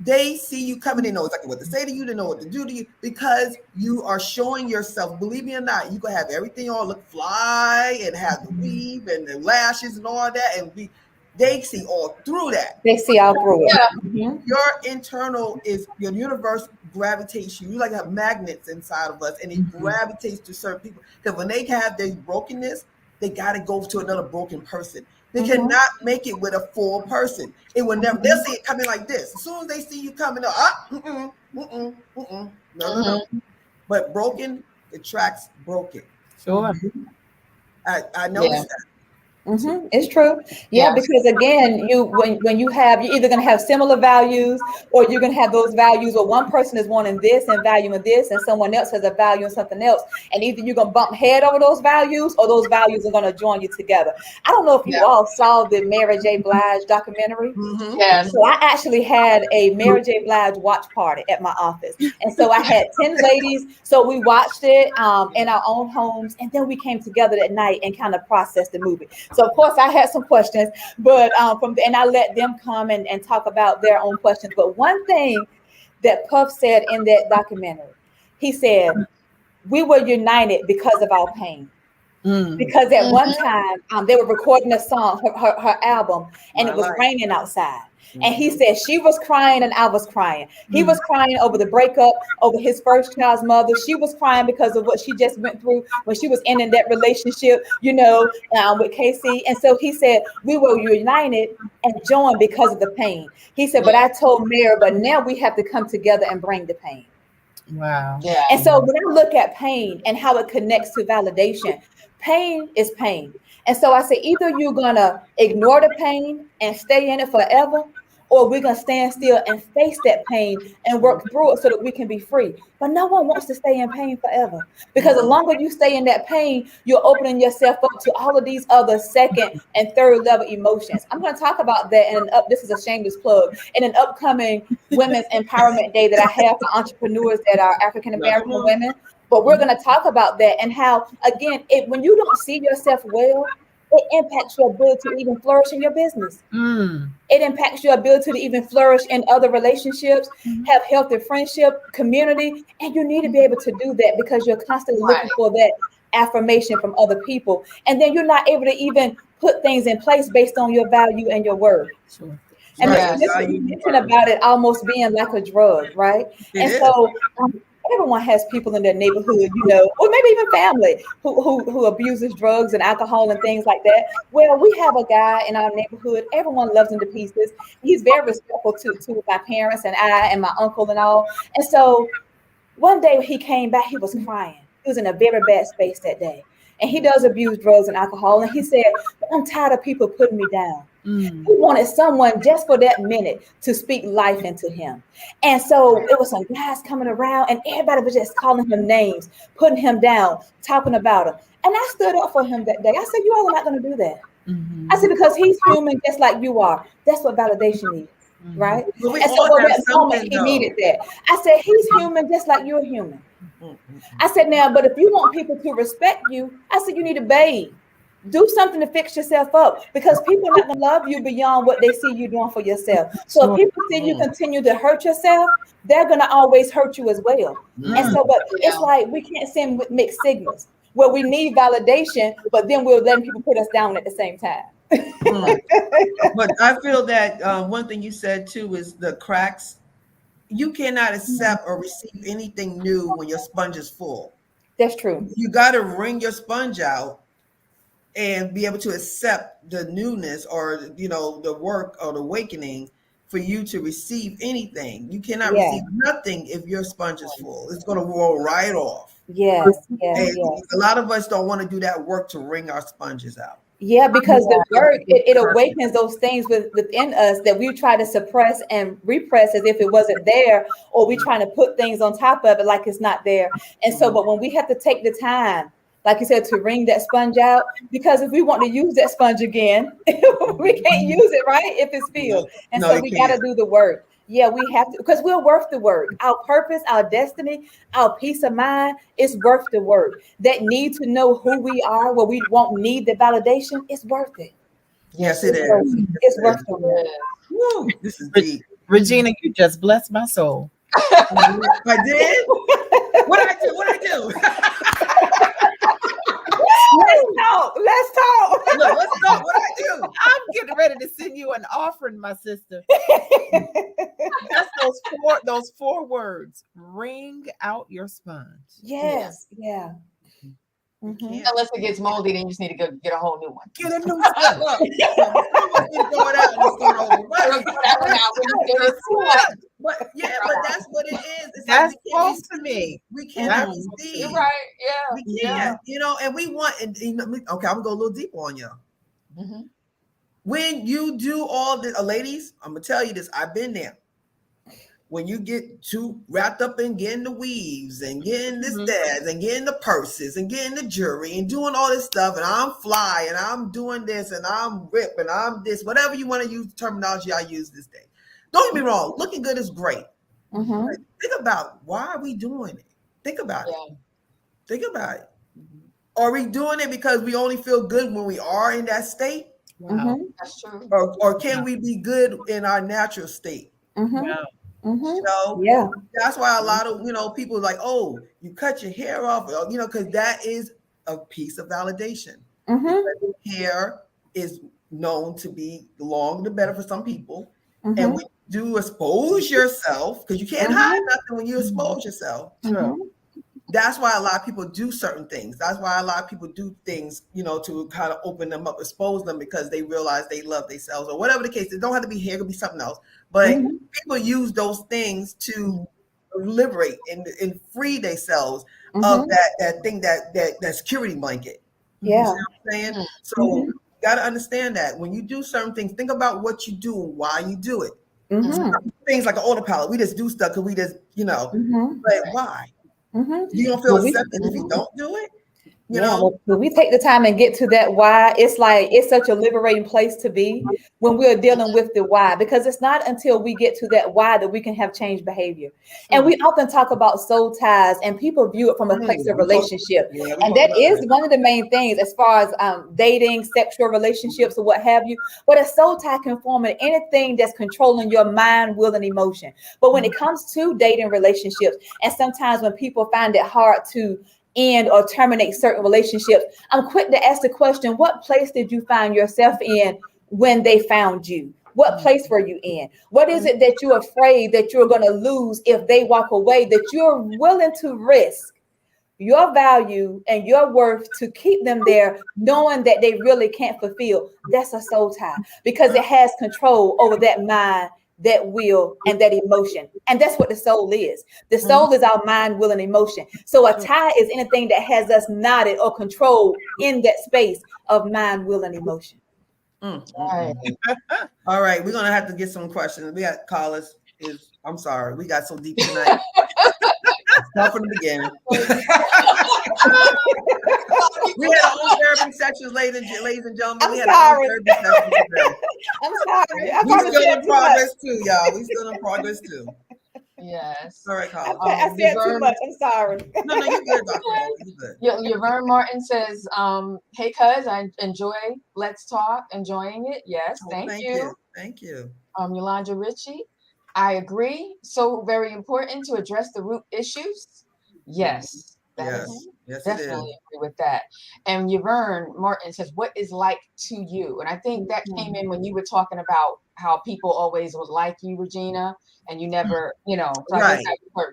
They see you coming. They know exactly what to say to you. They know what to do to you because you are showing yourself. Believe me or not, you can have everything all look fly and have the weave and the lashes and all that, and they see all through that. They see all through it. Yeah. Mhm. Your internal is your universe gravitates you. You like have magnets inside of us, and it gravitates to certain people. Because when they have their brokenness, they got to go to another broken person. They cannot make it with a full person. It will never. They'll see it coming like this. As soon as they see you coming up, no. But broken attracts broken. Sure. I noticed that. Mm-hmm. It's true. Yeah, Yeah. because again, when you're either gonna have similar values or you're gonna have those values where one person is wanting this and valuing this and someone else has a value in something else. And either you're gonna bump head over those values or those values are gonna join you together. I don't know if you all saw the Mary J. Blige documentary. Yes. So I actually had a Mary J. Blige watch party at my office. And so I had 10 ladies. So we watched it in our own homes. And then we came together that night and kind of processed the movie. So of course I had some questions, but and I let them come and talk about their own questions. But one thing that Puff said in that documentary, he said, we were united because of our pain. Because at one time they were recording a song, her album, and it was raining outside. And he said she was crying and I was crying. He was crying over the breakup, over his first child's mother. She was crying because of what she just went through when she was ending that relationship, with Casey. And so he said we were united and joined because of the pain. He said, but I told Mary, but now we have to come together and bring the pain. Wow. Yeah. And so when I look at pain and how it connects to validation, pain is pain. And so I say either you're going to ignore the pain and stay in it forever, or we're going to stand still and face that pain and work through it so that we can be free. But no one wants to stay in pain forever, because the longer you stay in that pain, you're opening yourself up to all of these other second and third level emotions. I'm going to talk about that this is a shameless plug, in an upcoming Women's Empowerment Day that I have for entrepreneurs that are African American women. But we're going to talk about that and how, again, when you don't see yourself well, it impacts your ability to even flourish in your business. It impacts your ability to even flourish in other relationships, have healthy friendship, community. And you need to be able to do that because you're constantly looking for that affirmation from other people. And then you're not able to even put things in place based on your value and your worth. Sure. And Yes. you mentioned about it almost being like a drug, right? So everyone has people in their neighborhood, or maybe even family who abuses drugs and alcohol and things like that. Well, we have a guy in our neighborhood. Everyone loves him to pieces. He's very respectful to my parents and I and my uncle and all. And so one day he came back, he was crying. He was in a very bad space that day. And he does abuse drugs and alcohol. And he said, I'm tired of people putting me down. He wanted someone just for that minute to speak life into him. And so it was some guys coming around and everybody was just calling him names, putting him down, talking about him. And I stood up for him that day. I said, you all are not going to do that. I said, because he's human just like you are. That's what validation is, right? But we And so all for have that moment, something, he though. needed that. I said, he's human just like you're human. I said, now, but if you want people to respect you, I said, you need to bathe. Do something to fix yourself up, because people are not going to love you beyond what they see you doing for yourself. So if people see you continue to hurt yourself, they're going to always hurt you as well. And so, but it's like we can't send with mixed signals where we need validation, but then we're letting people put us down at the same time. But I feel that one thing you said too is the cracks. You cannot accept or receive anything new when your sponge is full. That's true. You got to wring your sponge out and be able to accept the newness, or the work or the awakening, for you to receive anything. You cannot receive nothing if your sponge is full. It's going to roll right off. Yes, And a lot of us don't want to do that work to wring our sponges out. Yeah, because the work, it awakens those things within us that we try to suppress and repress as if it wasn't there, or we trying to put things on top of it like it's not there. And so, but when we have to take the time, like you said, to wring that sponge out, because if we want to use that sponge again, we can't use it, right? If it's filled. And so we got to do the work. Yeah, we have to, because we're worth the work. Our purpose, our destiny, our peace of mind is worth the work. That need to know who we are, where we won't need the validation, is worth it. Yes, it is. It's worth the work. Woo, this is deep. Regina, you just blessed my soul. I did? What I do? What I do? Let's talk. Look, let's talk. What I do? I'm getting ready to send you an offering, my sister. That's those four words. Wring out your sponge. Yes. Yeah. Mm-hmm. Unless it gets moldy, then you just need to go get a whole new one. Get a new sponge. Throw it out and start over. But that's what it is. It's that's like false to me. We can't see. You're right. Yeah. We can't. And we want. Okay, I'm gonna go a little deeper on you. Mm-hmm. When you do all this, ladies, I'm gonna tell you this. I've been there. When you get too wrapped up in getting the weaves and getting the studs and getting the purses and getting the jewelry and doing all this stuff, and I'm fly and I'm doing this and I'm rip and I'm this, whatever you want to use, the terminology I use this day. Don't get me wrong, looking good is great. Mm-hmm. Think about, why are we doing it? Think about it. Think about it. Are we doing it because we only feel good when we are in that state? Wow. That's true. Or can we be good in our natural state? Wow. That's why a lot of people are like, oh, you cut your hair off, because that is a piece of validation. Hair is known to be long the better for some people, and when you do expose yourself, because you can't hide nothing when you expose yourself. That's why a lot of people do certain things. That's why a lot of people do things, to kind of open them up, expose them, because they realize they love themselves, or whatever the case. It don't have to be hair; it could be something else. But people use those things to liberate and free themselves of that thing, that security blanket. Yeah. You see what I'm saying? So you got to understand that when you do certain things, think about what you do and why you do it. Things like an autopilot, we just do stuff because we just, but why? You don't feel accepted if you don't do it? When we take the time and get to that why, it's like it's such a liberating place to be when we're dealing with the why, because it's not until we get to that why that we can have changed behavior. And we often talk about soul ties, and people view it from a place of relationship. And that is one of the main things as far as dating, sexual relationships, or what have you. But a soul tie can form in anything that's controlling your mind, will, and emotion. But when it comes to dating relationships, and sometimes when people find it hard to end or terminate certain relationships, I'm quick to ask the question, what place did you find yourself in when they found you? What place were you in? What is it that you're afraid that you're going to lose if they walk away, that you're willing to risk your value and your worth to keep them there, knowing that they really can't fulfill? That's a soul tie, because it has control over that mind, that will, and that emotion. And that's what the soul is. The soul is our mind, will, and emotion. So a tie is anything that has us knotted or controlled in that space of mind, will, and emotion. Right. All right, we're gonna have to get some questions. We got callers. I'm sorry, we got so deep tonight. Start from the beginning. We had our own therapy sessions, ladies and gentlemen. We had our own therapy sessions today. I'm sorry. We still in progress too, y'all. We still in progress too. Yes. All right, Colin. I said too much. I'm sorry. No, you're good, Dr. Walker. You're good. Yvonne Martin says, hey, cuz, I enjoy Let's Talk, enjoying it. Yes, thank you. Thank you. Yolanda Ritchie, I agree. So very important to address the root issues. Yes. Yes, Definitely agree with that. And Yvonne Martin says, what is like to you? And I think that came in when you were talking about how people always would like you, Regina, and you never, so I guess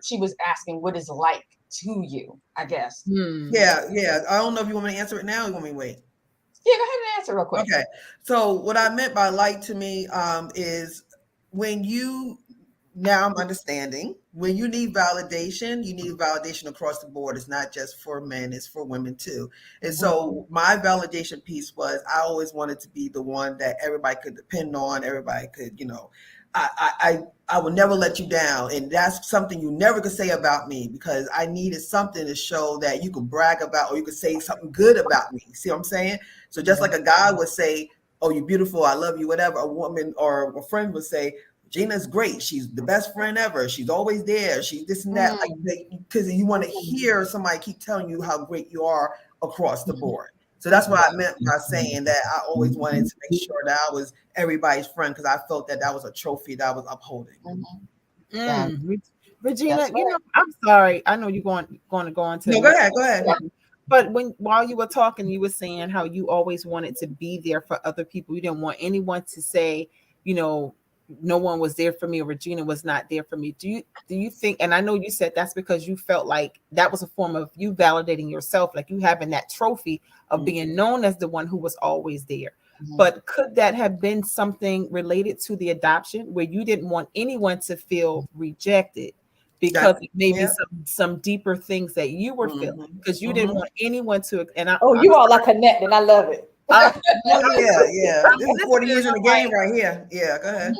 she was asking what is like to you, I guess. Yeah. I don't know if you want me to answer it now or you want me to wait. Yeah, go ahead and answer real quick. Okay. So what I meant by like to me is when you, now I'm understanding, when you need validation across the board. It's not just for men, it's for women too. And so my validation piece was I always wanted to be the one that everybody could depend on, everybody could, I will never let you down. And that's something you never could say about me because I needed something to show that you could brag about or you could say something good about me. See what I'm saying? So just like a guy would say, oh, you're beautiful, I love you, whatever, a woman or a friend would say, Gina's great. She's the best friend ever. She's always there. She's this and that. Because you want to hear somebody keep telling you how great you are across the board. So that's what I meant by saying that I always wanted to make sure that I was everybody's friend because I felt that was a trophy that I was upholding. Regina, I'm sorry. I know you're going to go on to. No, go ahead. But while you were talking, you were saying how you always wanted to be there for other people. You didn't want anyone to say, no one was there for me or Regina was not there for me. Do you think, and I know you said that's because you felt like that was a form of you validating yourself, like you having that trophy of being known as the one who was always there. But could that have been something related to the adoption where you didn't want anyone to feel rejected because maybe some deeper things that you were feeling because you didn't want anyone to, you all are connected. I love it. Yeah. This is 40 years in the game right here. Yeah, go ahead.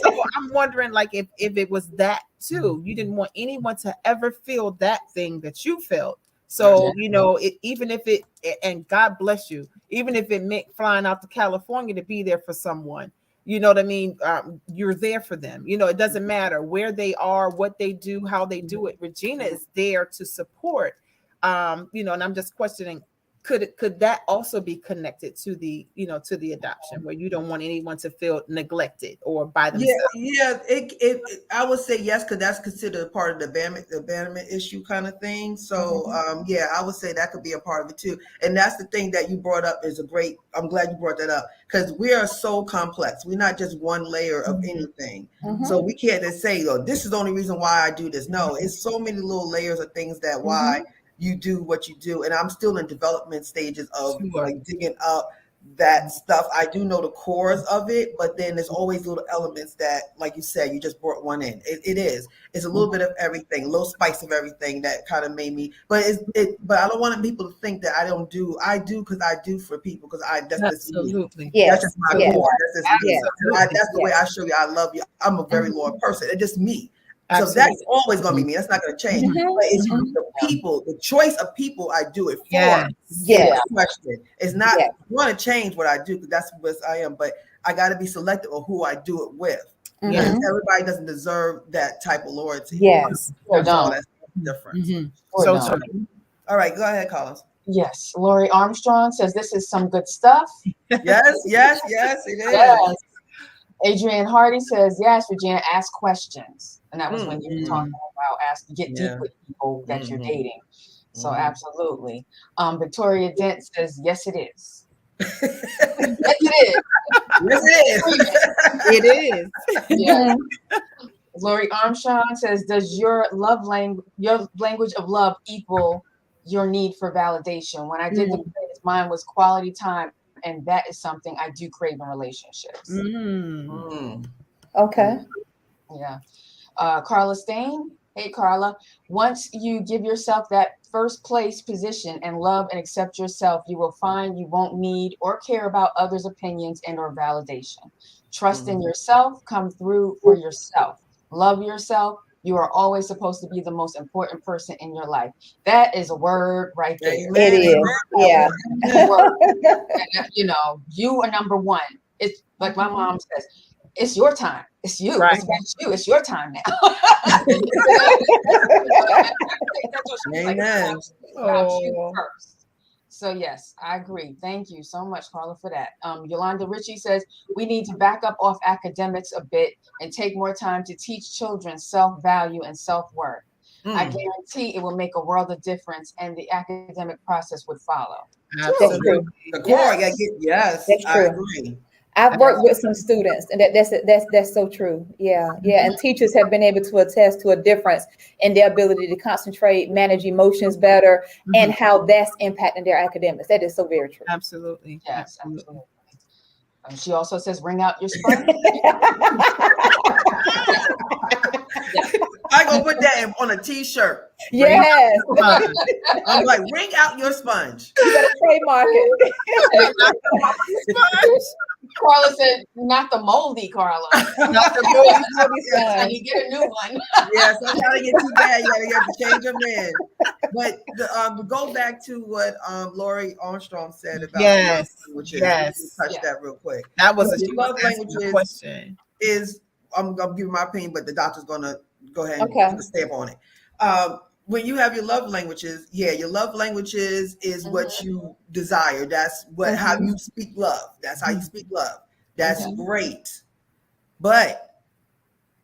So I'm wondering, like, if it was that too, you didn't want anyone to ever feel that thing that you felt. So, even if it, and God bless you, even if it meant flying out to California to be there for someone, you know what I mean? You're there for them. It doesn't matter where they are, what they do, how they do it. Regina is there to support, and I'm just questioning, could that also be connected to the adoption where you don't want anyone to feel neglected or by themselves? I would say yes, because that's considered part of the abandonment issue kind of thing. So I would say that could be a part of it too. And that's the thing that you brought up I'm glad you brought that up because we are so complex. We're not just one layer of anything. So we can't just say, oh, this is the only reason why I do this. No, it's so many little layers of things that why you do what you do. And I'm still in development stages of like digging up that stuff. I do know the cores of it, but then there's always little elements that, like you said, you just brought one in. It's a little bit of everything, a little spice of everything that kind of made me, but I don't want people to think that I do because I do for people because that's absolutely. That's just my core. That's just me. That's the way I show you I love you. I'm a very loyal person. It's just me. Absolutely. So that's always going to be me. That's not going to change. But it's the people, the choice of people I do it for. Yes. Question. It's not want to change what I do because that's what I am. But I got to be selective of who I do it with. Because everybody doesn't deserve that type of loyalty. Yes. That's different. So true. All right, go ahead, Collins. Yes. Lori Armstrong says this is some good stuff. Yes, it is. Yes. Adrienne Hardy says, yes, Regina, ask questions. And that was when you were talking about get deep with people that you're dating. So absolutely. Victoria Dent says, yes, it is. Yes, it is. Yes, it is. It is. Yeah. Lori Armstrong says, does your language of love equal your need for validation? When I did the quiz, mine was quality time. And that is something I do crave in relationships. Okay. Yeah. Carla Stain. Hey, Carla. Once you give yourself that first place position and love and accept yourself, you will find you won't need or care about others' opinions and or validation. Trust in yourself, come through for yourself. Love yourself. You are always supposed to be the most important person in your life. That is a word right there. It Amen. is. Yeah. Word. And, you know, you are number one. It's like my mom says, it's your time. It's you. Right. It's about you. It's your time now. Amen. It's about you Oh. first. So yes, I agree. Thank you so much, Carla, for that. Yolanda Ritchie says we need to back up off academics a bit and take more time to teach children self-value and self-worth. I guarantee it will make a world of difference and the academic process would follow. That's Absolutely. true. The core, Yes. yes, That's I true. agree. I've worked with some students, and that's so true. Yeah, yeah. And teachers have been able to attest to a difference in their ability to concentrate, manage emotions better, and how that's impacting their academics. That is so very true. Absolutely. Yes, Absolutely. absolutely. She also says, "Bring out your sponge." I gonna put that on a T-shirt. Yes, I'm like, bring out your sponge. you better trademark it. Carla said, "Not the moldy Carla." Not the movie. I need to get a new one. Yes, I'm trying to get too bad. You have to change them in. But go back to what Lori Armstrong said about Yes, love languages. yes. Touch Yeah. that real quick. That was So a love languages languages question. is I'm gonna give my opinion, but the doctor's gonna go ahead and Okay. put a stamp on it. When you have your love languages, your love languages is what you desire. That's what how you speak love. That's how you speak love. That's great. But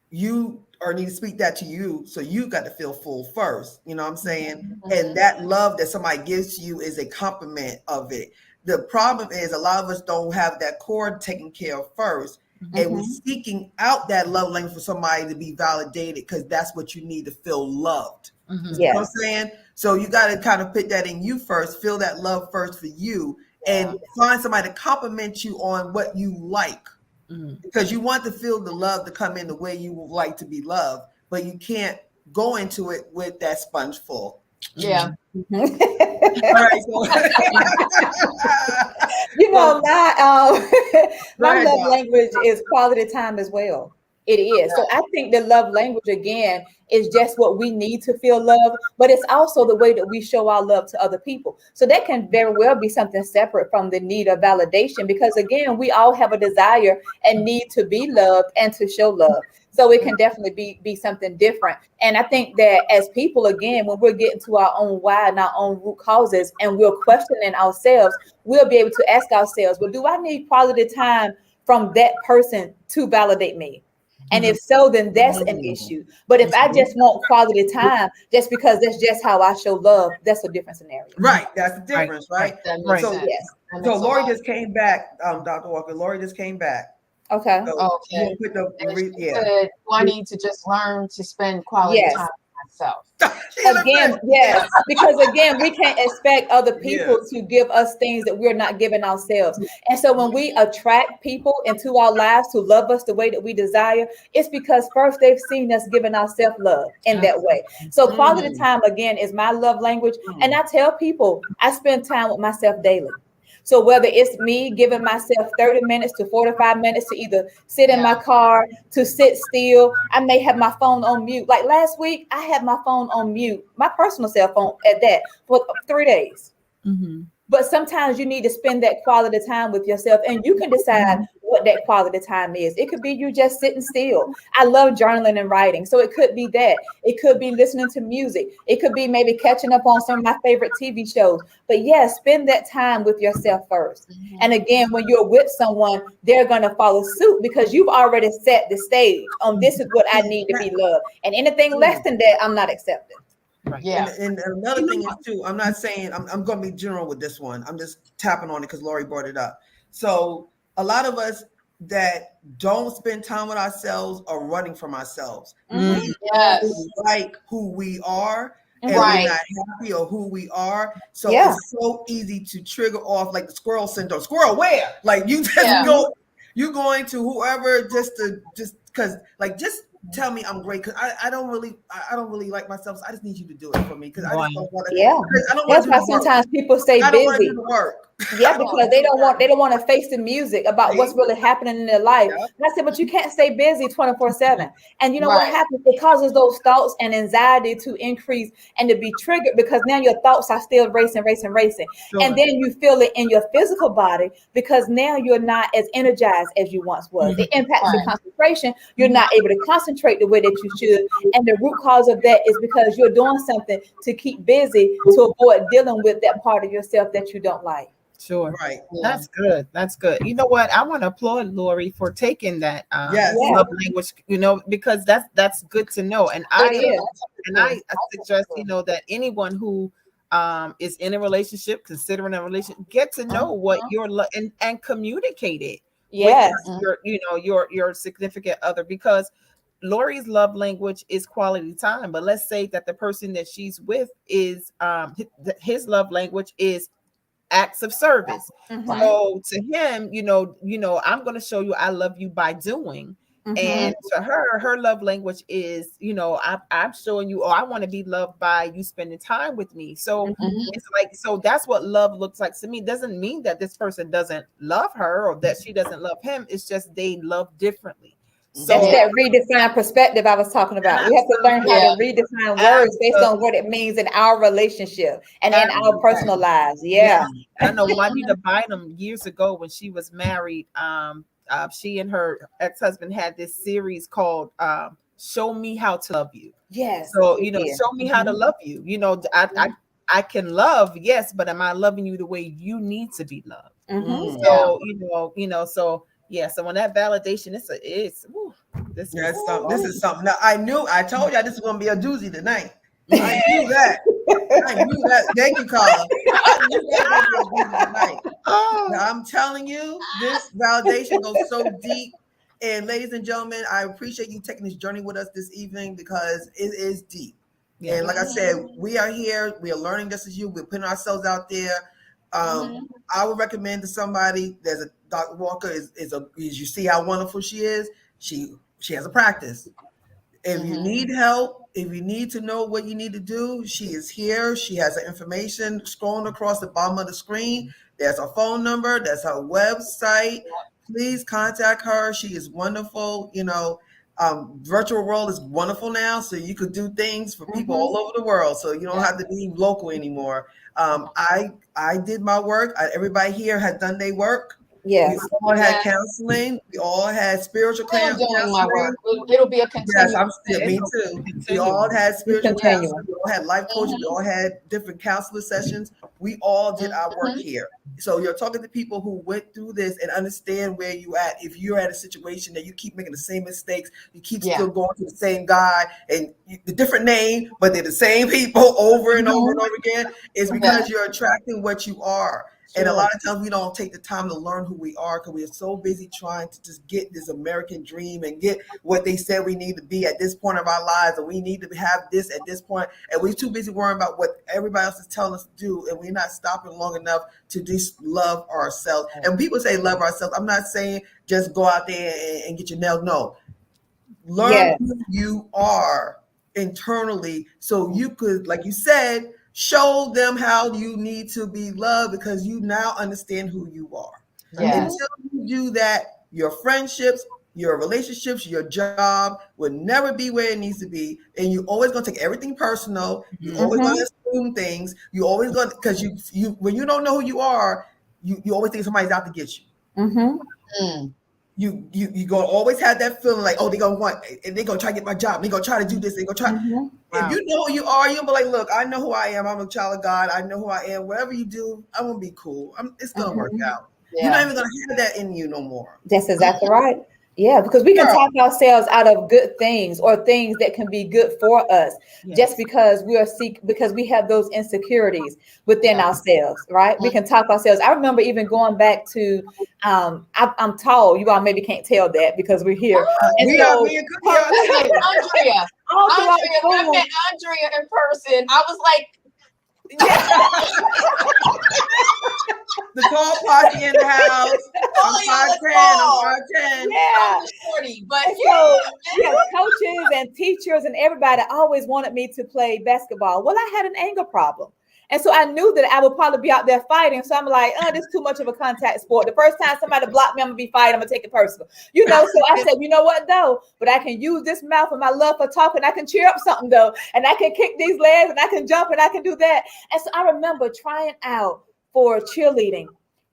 you or need to speak that to you, so you got to feel full first. You know what I'm saying? And that love that somebody gives to you is a compliment of it. The problem is a lot of us don't have that core taken care of first. And we're seeking out that love language for somebody to be validated because that's what you need to feel loved. You know what I'm saying? So you got to kind of put that in you first, feel that love first for you, and find somebody to compliment you on what you like. Because you want to feel the love to come in the way you would like to be loved, but you can't go into it with that sponge full. Yeah. All right, so You know, my ahead, love Doc. language is quality time as well. It is. So I think the love language again is just what we need to feel love, but it's also the way that we show our love to other people. So that can very well be something separate from the need of validation, because again, we all have a desire and need to be loved and to show love. So it can definitely be something different. And I think that as people, again, when we're getting to our own why and our own root causes and we're questioning ourselves, we'll be able to ask ourselves, well, do I need quality time from that person to validate me? And if so, then that's an issue. But if I just want quality time, just because that's just how I show love, that's a different scenario. Right, that's the difference, right? That makes So, sense. Yes. That makes so a Lori lot. just came back, Dr. Walker. Lori just came back. Okay. So Okay. you gonna put And the she said, "Do I need to just learn to spend quality Yes. time with myself?" Again, yes, because again, we can't expect other people to give us things that we're not giving ourselves. And so when we attract people into our lives to love us the way that we desire, it's because first they've seen us giving ourselves love in that way. So quality time, again, is my love language. And I tell people I spend time with myself daily. So whether it's me giving myself 30 minutes to 45 minutes to either sit in my car, to sit still, I may have my phone on mute. Like last week, I had my phone on mute, my personal cell phone at that, for 3 days. But sometimes you need to spend that quality time with yourself, and you can decide what that quality time is. It could be you just sitting still. I love journaling and writing. So it could be that. It could be listening to music. It could be maybe catching up on some of my favorite TV shows. But yeah, spend that time with yourself first. And again, when you're with someone, they're going to follow suit because you've already set the stage on this is what I need to be loved. And anything less than that, I'm not accepting. Right. Yeah. And another thing is too, I'm not saying I'm going to be general with this one. I'm just tapping on it because Lori brought it up. So a lot of us that don't spend time with ourselves are running from ourselves. We don't like who we are, and we're not happy or who we are. So it's so easy to trigger off like the squirrel syndrome. Squirrel, where? Like you just go, you going to whoever just because like just tell me I'm great, because I don't really like myself. So I just need you to do it for me, because I Wow. just don't want to. Yeah. I don't want That's to do why the work. sometimes people stay I don't want to do busy. the work. Yeah, because they don't want to face the music about what's Right. really happening in their life. Yep. And I said, but you can't stay busy 24/7. And you know what Right. happens? It causes those thoughts and anxiety to increase and to be triggered, because now your thoughts are still racing, racing, racing. Sure. And then you feel it in your physical body, because now you're not as energized as you once was. It impacts your Right. concentration. You're not able to concentrate the way that you should. And the root cause of that is because you're doing something to keep busy to avoid dealing with that part of yourself that you don't like. Sure. Right. Yeah. That's good. That's good. You know what? I want to applaud Lori for taking that Yes. Yeah. love language, because that's good to know. And It is. I suggest, that anyone who is in a relationship, considering a relationship, get to know what your and communicate it Yes. with your significant other, because Lori's love language is quality time. But let's say that the person that she's with is his love language is acts of service. Mhm. So to him, I'm going to show you I love you by doing. And to her love language is, I'm showing you, I want to be loved by you spending time with me. So it's like, so that's what love looks like to me. It doesn't mean that this person doesn't love her or that she doesn't love him. It's just they love differently. So That's that redefined perspective I was talking about. We have to learn how to redefine words based on what it means in our relationship and in our personal lives. Yeah. I know Juanita Bynum years ago when she was married, she and her ex-husband had this series called Show Me How to Love You. Yes. So, show me how to love you. I can love, yes, but am I loving you the way you need to be loved? So, so yeah, so when that validation, this is something. Now, I told y'all this is going to be a doozy tonight. I knew that. Thank you, Carla. I knew that was going to be a doozy tonight. Now, I'm telling you, this validation goes so deep. And ladies and gentlemen, I appreciate you taking this journey with us this evening, because it is deep. Yeah. And like I said, we are here. We are learning just as you. We're putting ourselves out there. I would recommend to somebody. There's a Dr. Walker is you see how wonderful she is. She has a practice. If you need help, if you need to know what you need to do, she is here. She has the information scrolling across the bottom of the screen. There's her phone number. There's her website. Please contact her. She is wonderful. Virtual world is wonderful now, so you could do things for people all over the world. So you don't have to be local anymore. I did my work. Everybody here has done their work. Yes. We all had counseling. We all had spiritual counseling. My work. It'll be a continuum. Yes, me too. We all had spiritual counseling. We all had life coaching. We all had different counselor sessions. We all did our work here. So you're talking to people who went through this and understand where you at. If you're at a situation that you keep making the same mistakes, you keep still going to the same guy and the different name, but they're the same people over and over and over again, it's because you're attracting what you are. And a lot of times we don't take the time to learn who we are, because we are so busy trying to just get this American dream and get what they said we need to be at this point of our lives, and we need to have this at this point. And we're too busy worrying about what everybody else is telling us to do, and we're not stopping long enough to just love ourselves. And when people say love ourselves, I'm not saying just go out there and get your nails. No. Learn who you are internally, so you could, like you said, show them how you need to be loved, because you now understand who you are. Until you do that, your friendships, your relationships, your job will never be where it needs to be. And you're always going to take everything personal. You're always going to assume things. You always going to, because you when you don't know who you are, you always think somebody's out to get you. You gonna always have that feeling like, oh, they're gonna want, and they're gonna try to get my job, they're gonna try to do this, they're gonna try. If you know who you are, you'll be like, look, I know who I am, I'm a child of God, I know who I am. Whatever you do, I'm gonna be cool. It's gonna work out. You're not even gonna have that in you no more. That's exactly right. Yeah, because we can talk ourselves out of good things or things that can be good for us, just because because we have those insecurities within ourselves, right? We can talk ourselves. I remember even going back to, I'm tall. You all maybe can't tell that because we're here. And we so, are me and Cookie. Andrea, I met Andrea in person. I was like, the tall posse in the house. all of y'all are 5'10". tall. I'm 5'10". Yeah. I'm a shorty, but And yeah. so, yeah, coaches and teachers and everybody always wanted me to play basketball. Well, I had an anger problem. And so I knew that I would probably be out there fighting. So I'm like, this is too much of a contact sport. The first time somebody blocked me, I'm going to be fighting. I'm going to take it personal. So I said, you know what, though? But I can use this mouth and my love for talking. I can cheer up something, though. And I can kick these legs and I can jump and I can do that. And so I remember trying out for cheerleading.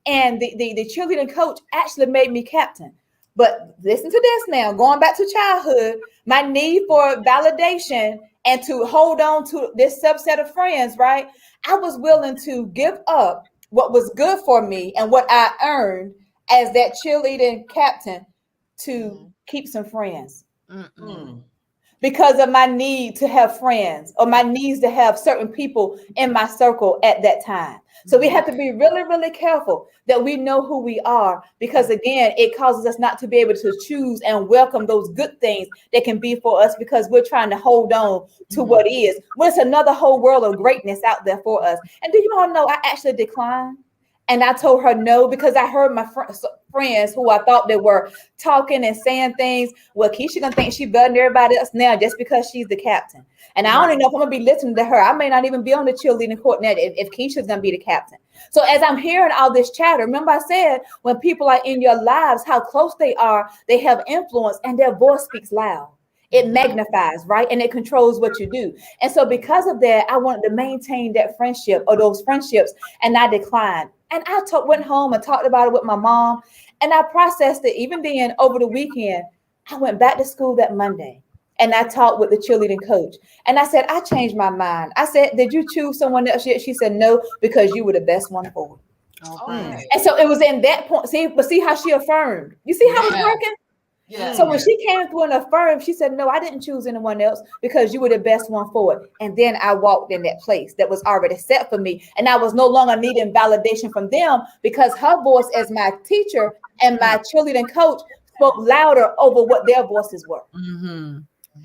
And the cheerleading coach actually made me captain. But listen to this now, going back to childhood, my need for validation and to hold on to this subset of friends, right? I was willing to give up what was good for me and what I earned as that cheerleading captain to keep some friends. Because of my need to have friends or my needs to have certain people in my circle at that time. So we have to be really, really careful that we know who we are, because again, it causes us not to be able to choose and welcome those good things that can be for us because we're trying to hold on to what is. When it's another whole world of greatness out there for us. And do you all know I actually declined? And I told her no, because I heard my friends who I thought they were talking and saying things. Well, Keisha gonna think she better than everybody else now just because she's the captain. And I don't even know if I'm gonna be listening to her. I may not even be on the cheerleading court now if Keisha's gonna be the captain. So as I'm hearing all this chatter, remember I said when people are in your lives, how close they are, they have influence and their voice speaks loud. It magnifies, right? And it controls what you do. And so because of that, I wanted to maintain that friendship or those friendships, and I declined. And I went home and talked about it with my mom, and I processed it. Even then, over the weekend, I went back to school that Monday, and I talked with the cheerleading coach. And I said, I changed my mind. I said, did you choose someone else yet? She said, no, because you were the best one for it. Right. And so it was in that point. See how she affirmed. You see how it's working? Yeah. So when she came through and affirmed, she said, no, I didn't choose anyone else because you were the best one for it. And then I walked in that place that was already set for me. And I was no longer needing validation from them because her voice as my teacher and my cheerleading coach spoke louder over what their voices were.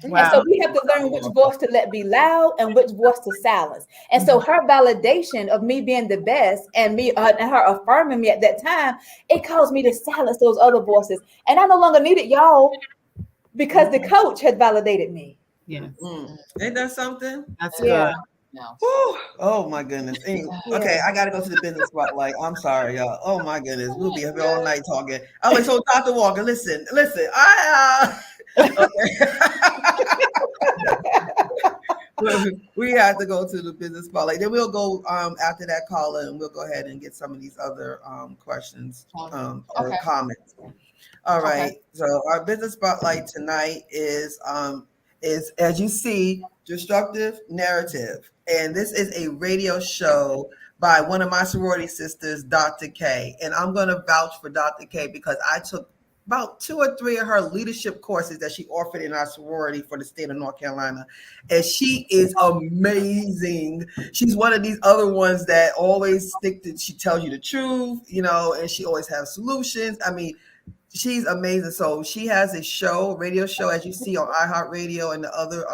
Wow. And so we have to learn which voice to let be loud and which voice to silence. And so her validation of me being the best and me and her affirming me at that time, it caused me to silence those other voices. And I no longer needed y'all because the coach had validated me. Yes. Ain't that something? That's Yeah. good. No. Whew. Oh my goodness. Okay, I gotta go to the business spotlight. I'm sorry, y'all. Oh my goodness. We'll be here all night talking. Okay, so Dr. Walker, listen. I we have to go to the business spotlight. Then we'll go after that caller, and we'll go ahead and get some of these other questions or comments. All right. So our business spotlight tonight is as you see, Destructive Narrative. And this is a radio show by one of my sorority sisters, Dr. K. And I'm going to vouch for Dr. K because I took about 2 or 3 of her leadership courses that she offered in our sorority for the state of North Carolina. And she is amazing. She's one of these other ones that always she tells you the truth, and she always has solutions. I mean, she's amazing. So she has a radio show, as you see on iHeartRadio and the other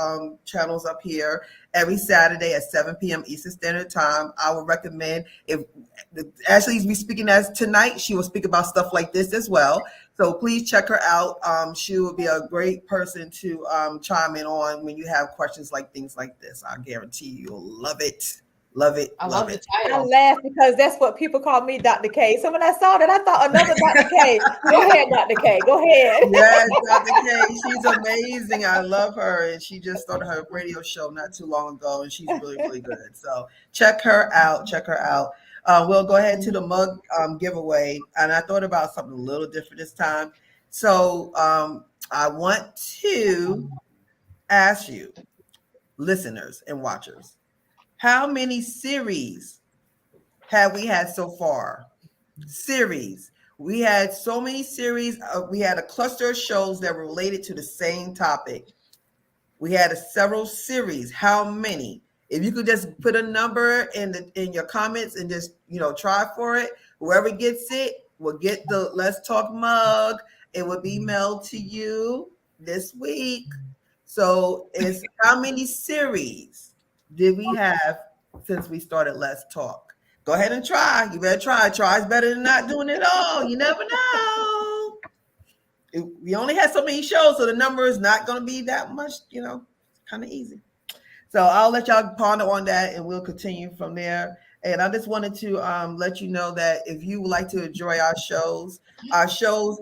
channels up here, every Saturday at 7 p.m. Eastern Standard Time. I would recommend, if Ashley's be speaking as tonight, she will speak about stuff like this as well. So please check her out. She will be a great person to chime in on when you have questions like things like this. I guarantee you'll love it. Love it. I love it. the title. I laugh because that's what people call me, Dr. K. So when I saw that, I thought another Dr. K. Go ahead, Dr. K. Go ahead. Yes, Dr. K. She's amazing. I love her. And she just started her radio show not too long ago. And she's really, really good. So check her out. Check her out. We'll go ahead to the mug giveaway. And I thought about something a little different this time. So I want to ask you, listeners and watchers, how many series have we had so far? Series. We had so many series. We had a cluster of shows that were related to the same topic. We had several series. How many? If you could just put a number in your comments and just try for it. Whoever gets it will get the Let's Talk mug. It will be mailed to you this week. So how many series did we have since we started Let's Talk? go ahead and try. You better try. Try is better than not doing it all. You never know. We only had so many shows, so the number is not going to be that much, kind of easy. So I'll let y'all ponder on that, and we'll continue from there. And I just wanted to let you know that if you would like to enjoy our shows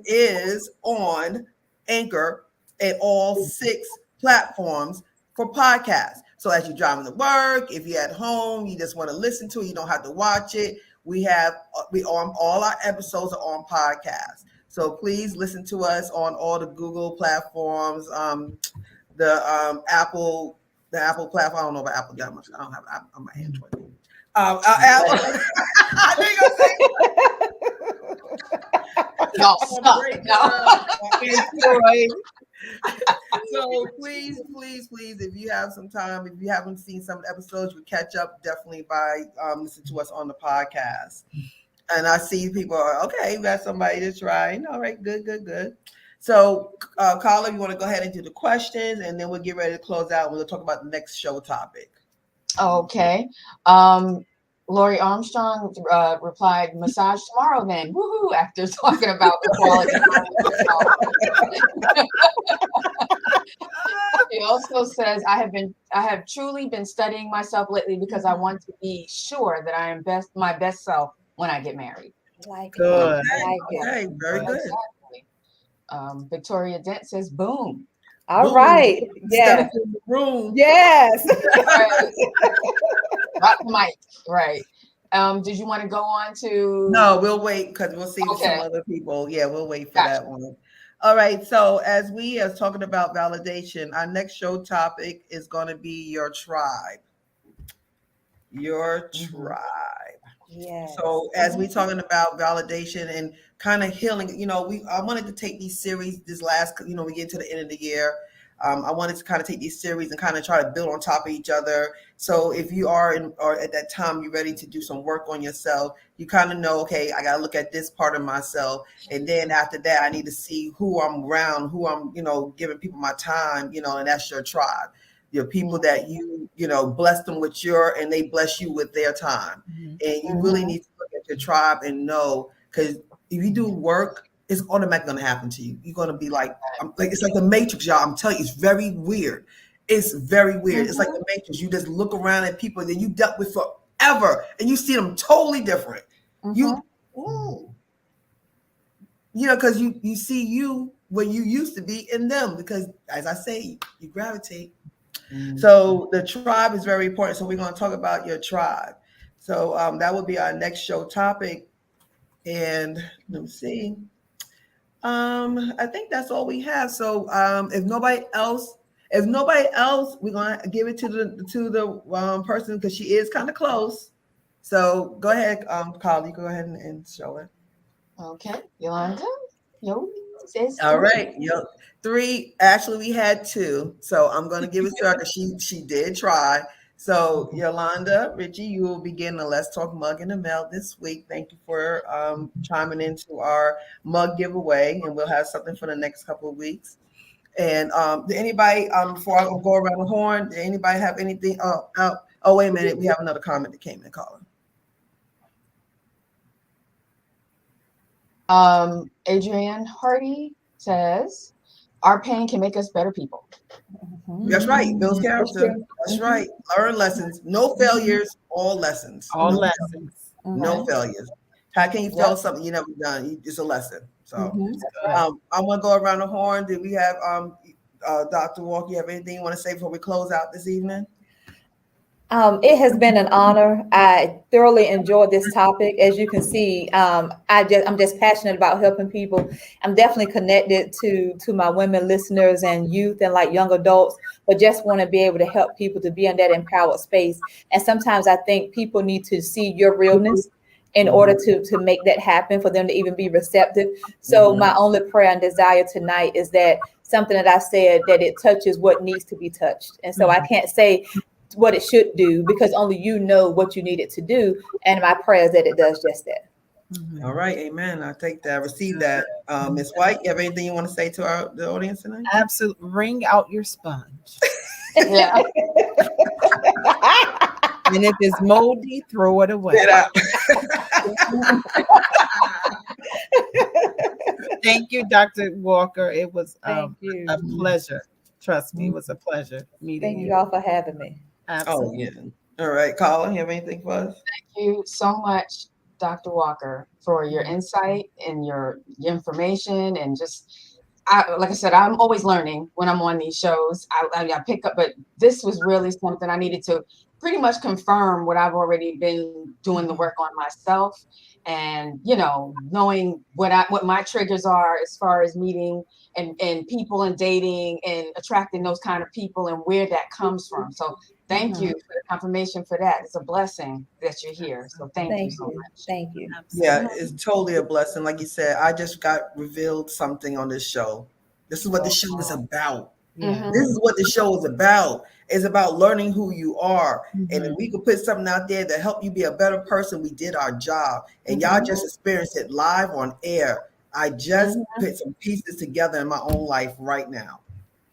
is on Anchor at all 6 platforms for podcasts. So as you're driving to work, if you're at home, you just want to listen to it, you don't have to watch it. We on all our episodes are on podcasts. So please listen to us on all the Google platforms, the Apple platform. I don't know about Apple that much. I don't have Apple on my Android. Apple. I think Y'all suck. So please, if you have some time, if you haven't seen some episodes, you catch up definitely by listening to us on the podcast. And I see people are, okay, we got somebody to try. All right, good. So, Carla, you want to go ahead and do the questions, and then we'll get ready to close out. We'll talk about the next show topic. Okay. Lori Armstrong replied, massage tomorrow then. Woohoo! After talking about equality. She also says, I have truly been studying myself lately because I want to be sure that I am my best self when I get married. Good. Okay, very good. Exactly. Victoria Dent says, boom. All right. Yeah. Step in the room. Yes. Right. Rock the mic. Right. Did you want to go on to? No, we'll wait because we'll see some other people. Yeah, we'll wait for that one. All right. So as we are talking about validation, our next show topic is going to be your tribe. Your tribe. Yes. So as we're talking about validation and kind of healing, I wanted to take these series this last, we get to the end of the year. I wanted to kind of take these series and kind of try to build on top of each other. So if you are at that time, you're ready to do some work on yourself, you kind of know, okay, I got to look at this part of myself. And then after that, I need to see who I'm around, who I'm, giving people my time, and that's your tribe. Your people that you bless them with and they bless you with their time. And you really need to look at your tribe and know, because if you do work, it's automatically going to happen to you. You're going to be like it's like the Matrix, y'all. I'm telling you, it's very weird. It's very weird. It's like the Matrix. You just look around at people that you dealt with forever, and you see them totally different. Because you see you when you used to be in them. Because as I say, you gravitate. So the tribe is very important. So we're going to talk about your tribe. So that would be our next show topic. And let me see. I think that's all we have. So if nobody else, we're gonna give it to the person because she is kind of close. So go ahead, Carl. You go ahead and show it. Okay, Yolanda. All right. 3. Actually, we had 2. So I'm gonna give it to her because she did try. So Yolanda, Richie, you will be getting a Let's Talk mug in the mail this week. Thank you for chiming into our mug giveaway, and we'll have something for the next couple of weeks. And did anybody, before I go around the horn, did anybody have anything? Oh, wait a minute. We have another comment that came in, Colin. Adrienne Hardy says, our pain can make us better people. That's right. Builds character. That's right. Learn lessons. No failures, all lessons. All lessons. No failures. How can you fail something you never done? It's a lesson. So I'm going to go around the horn. Did we have Dr. Walker, you have anything you want to say before we close out this evening? It has been an honor. I thoroughly enjoyed this topic. As you can see, I'm just passionate about helping people. I'm definitely connected to my women listeners and youth and like young adults, but just want to be able to help people to be in that empowered space. And sometimes I think people need to see your realness in order to make that happen, for them to even be receptive. So my only prayer and desire tonight is that something that I said, that it touches what needs to be touched. And so I can't say what it should do because only you know what you need it to do. And my prayer is that it does just that. All right. Amen. I take that. Receive that. Ms. White, you have anything you want to say to the audience tonight? Absolutely. Wring out your sponge. Yeah. And if it's moldy, throw it away. Get out. Thank you, Dr. Walker. It was Thank you. a pleasure. Trust me, it was a pleasure meeting Thank you. you all for having me. Oh, Absolutely. yeah. All right, Colin, you have anything for us? Thank you so much, Dr. Walker, for your insight and your information and just. Like I said, I'm always learning when I'm on these shows. I pick up, but this was really something I needed to pretty much confirm what I've already been doing the work on myself, and knowing what my triggers are as far as meeting and people and dating and attracting those kind of people and where that comes from. So thank you for the confirmation for that. It's a blessing that you're here. So thank you Thank so you. much. Thank you. Yeah, Absolutely. it's totally a blessing. Like you said, I just got revealed something on this show. This is what the show is about. Yeah. This is what the show is about. It's about learning who you are. And if Mhm. we could put something out there to help you be a better person, we did our job. And y'all just experienced it live on air. I just put some pieces together in my own life right now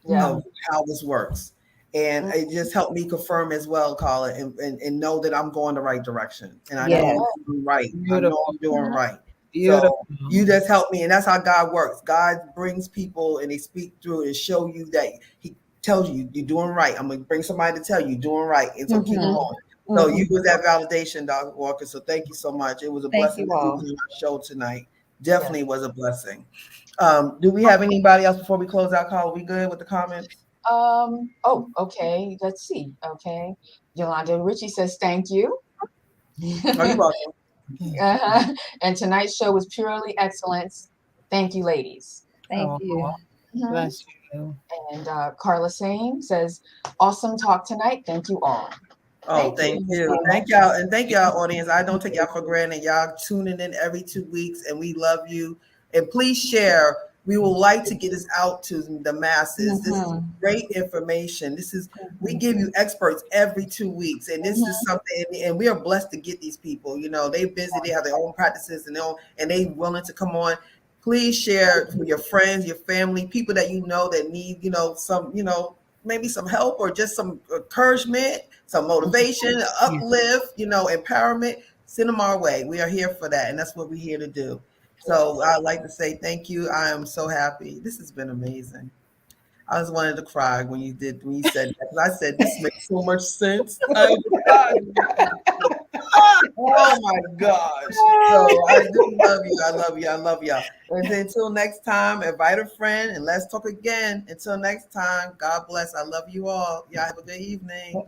Yeah. of how this works. And it just helped me confirm as well, Colin, and know that I'm going the right direction. And I know Yes. I'm doing right. I know Beautiful. I'm doing right. Beautiful. So you just help me. And that's how God works. God brings people and they speak through and show you that he tells you you're doing right. I'm going to bring somebody to tell you you're doing right. And so keep going. So you was that validation, Dr. Walker. So thank you so much. It was a Thank blessing you to be all. on our show tonight. Definitely was a blessing. Do we have anybody else before we close out, Colin? We good with the comments? Oh, okay. Let's see. Okay. Yolanda Ritchie says thank you. Oh, you're welcome. And tonight's show was purely excellence. Thank you, ladies. Thank Oh, you. bless you. And Carla Sane says, awesome talk tonight. Thank you all. Oh, thank you. Thank y'all. And thank y'all, audience. I don't take y'all for granted. Y'all tuning in every 2 weeks and we love you. And please share. We would like to get this out to the masses. This is great information. We give you experts every 2 weeks. And this is something, and we are blessed to get these people. They're busy, they have their own practices and they willing to come on. Please share with your friends, your family, people that that need, some, maybe some help or just some encouragement, some motivation, uplift, empowerment. Send them our way. We are here for that. And that's what we're here to do. So I'd like to say thank you. I am so happy. This has been amazing. I just wanted to cry when you said that. Because I said, this makes so much sense. Oh my gosh. So I do love you. I love you. I love y'all. And until next time, invite a friend and let's talk again. Until next time, God bless. I love you all. Y'all have a good evening.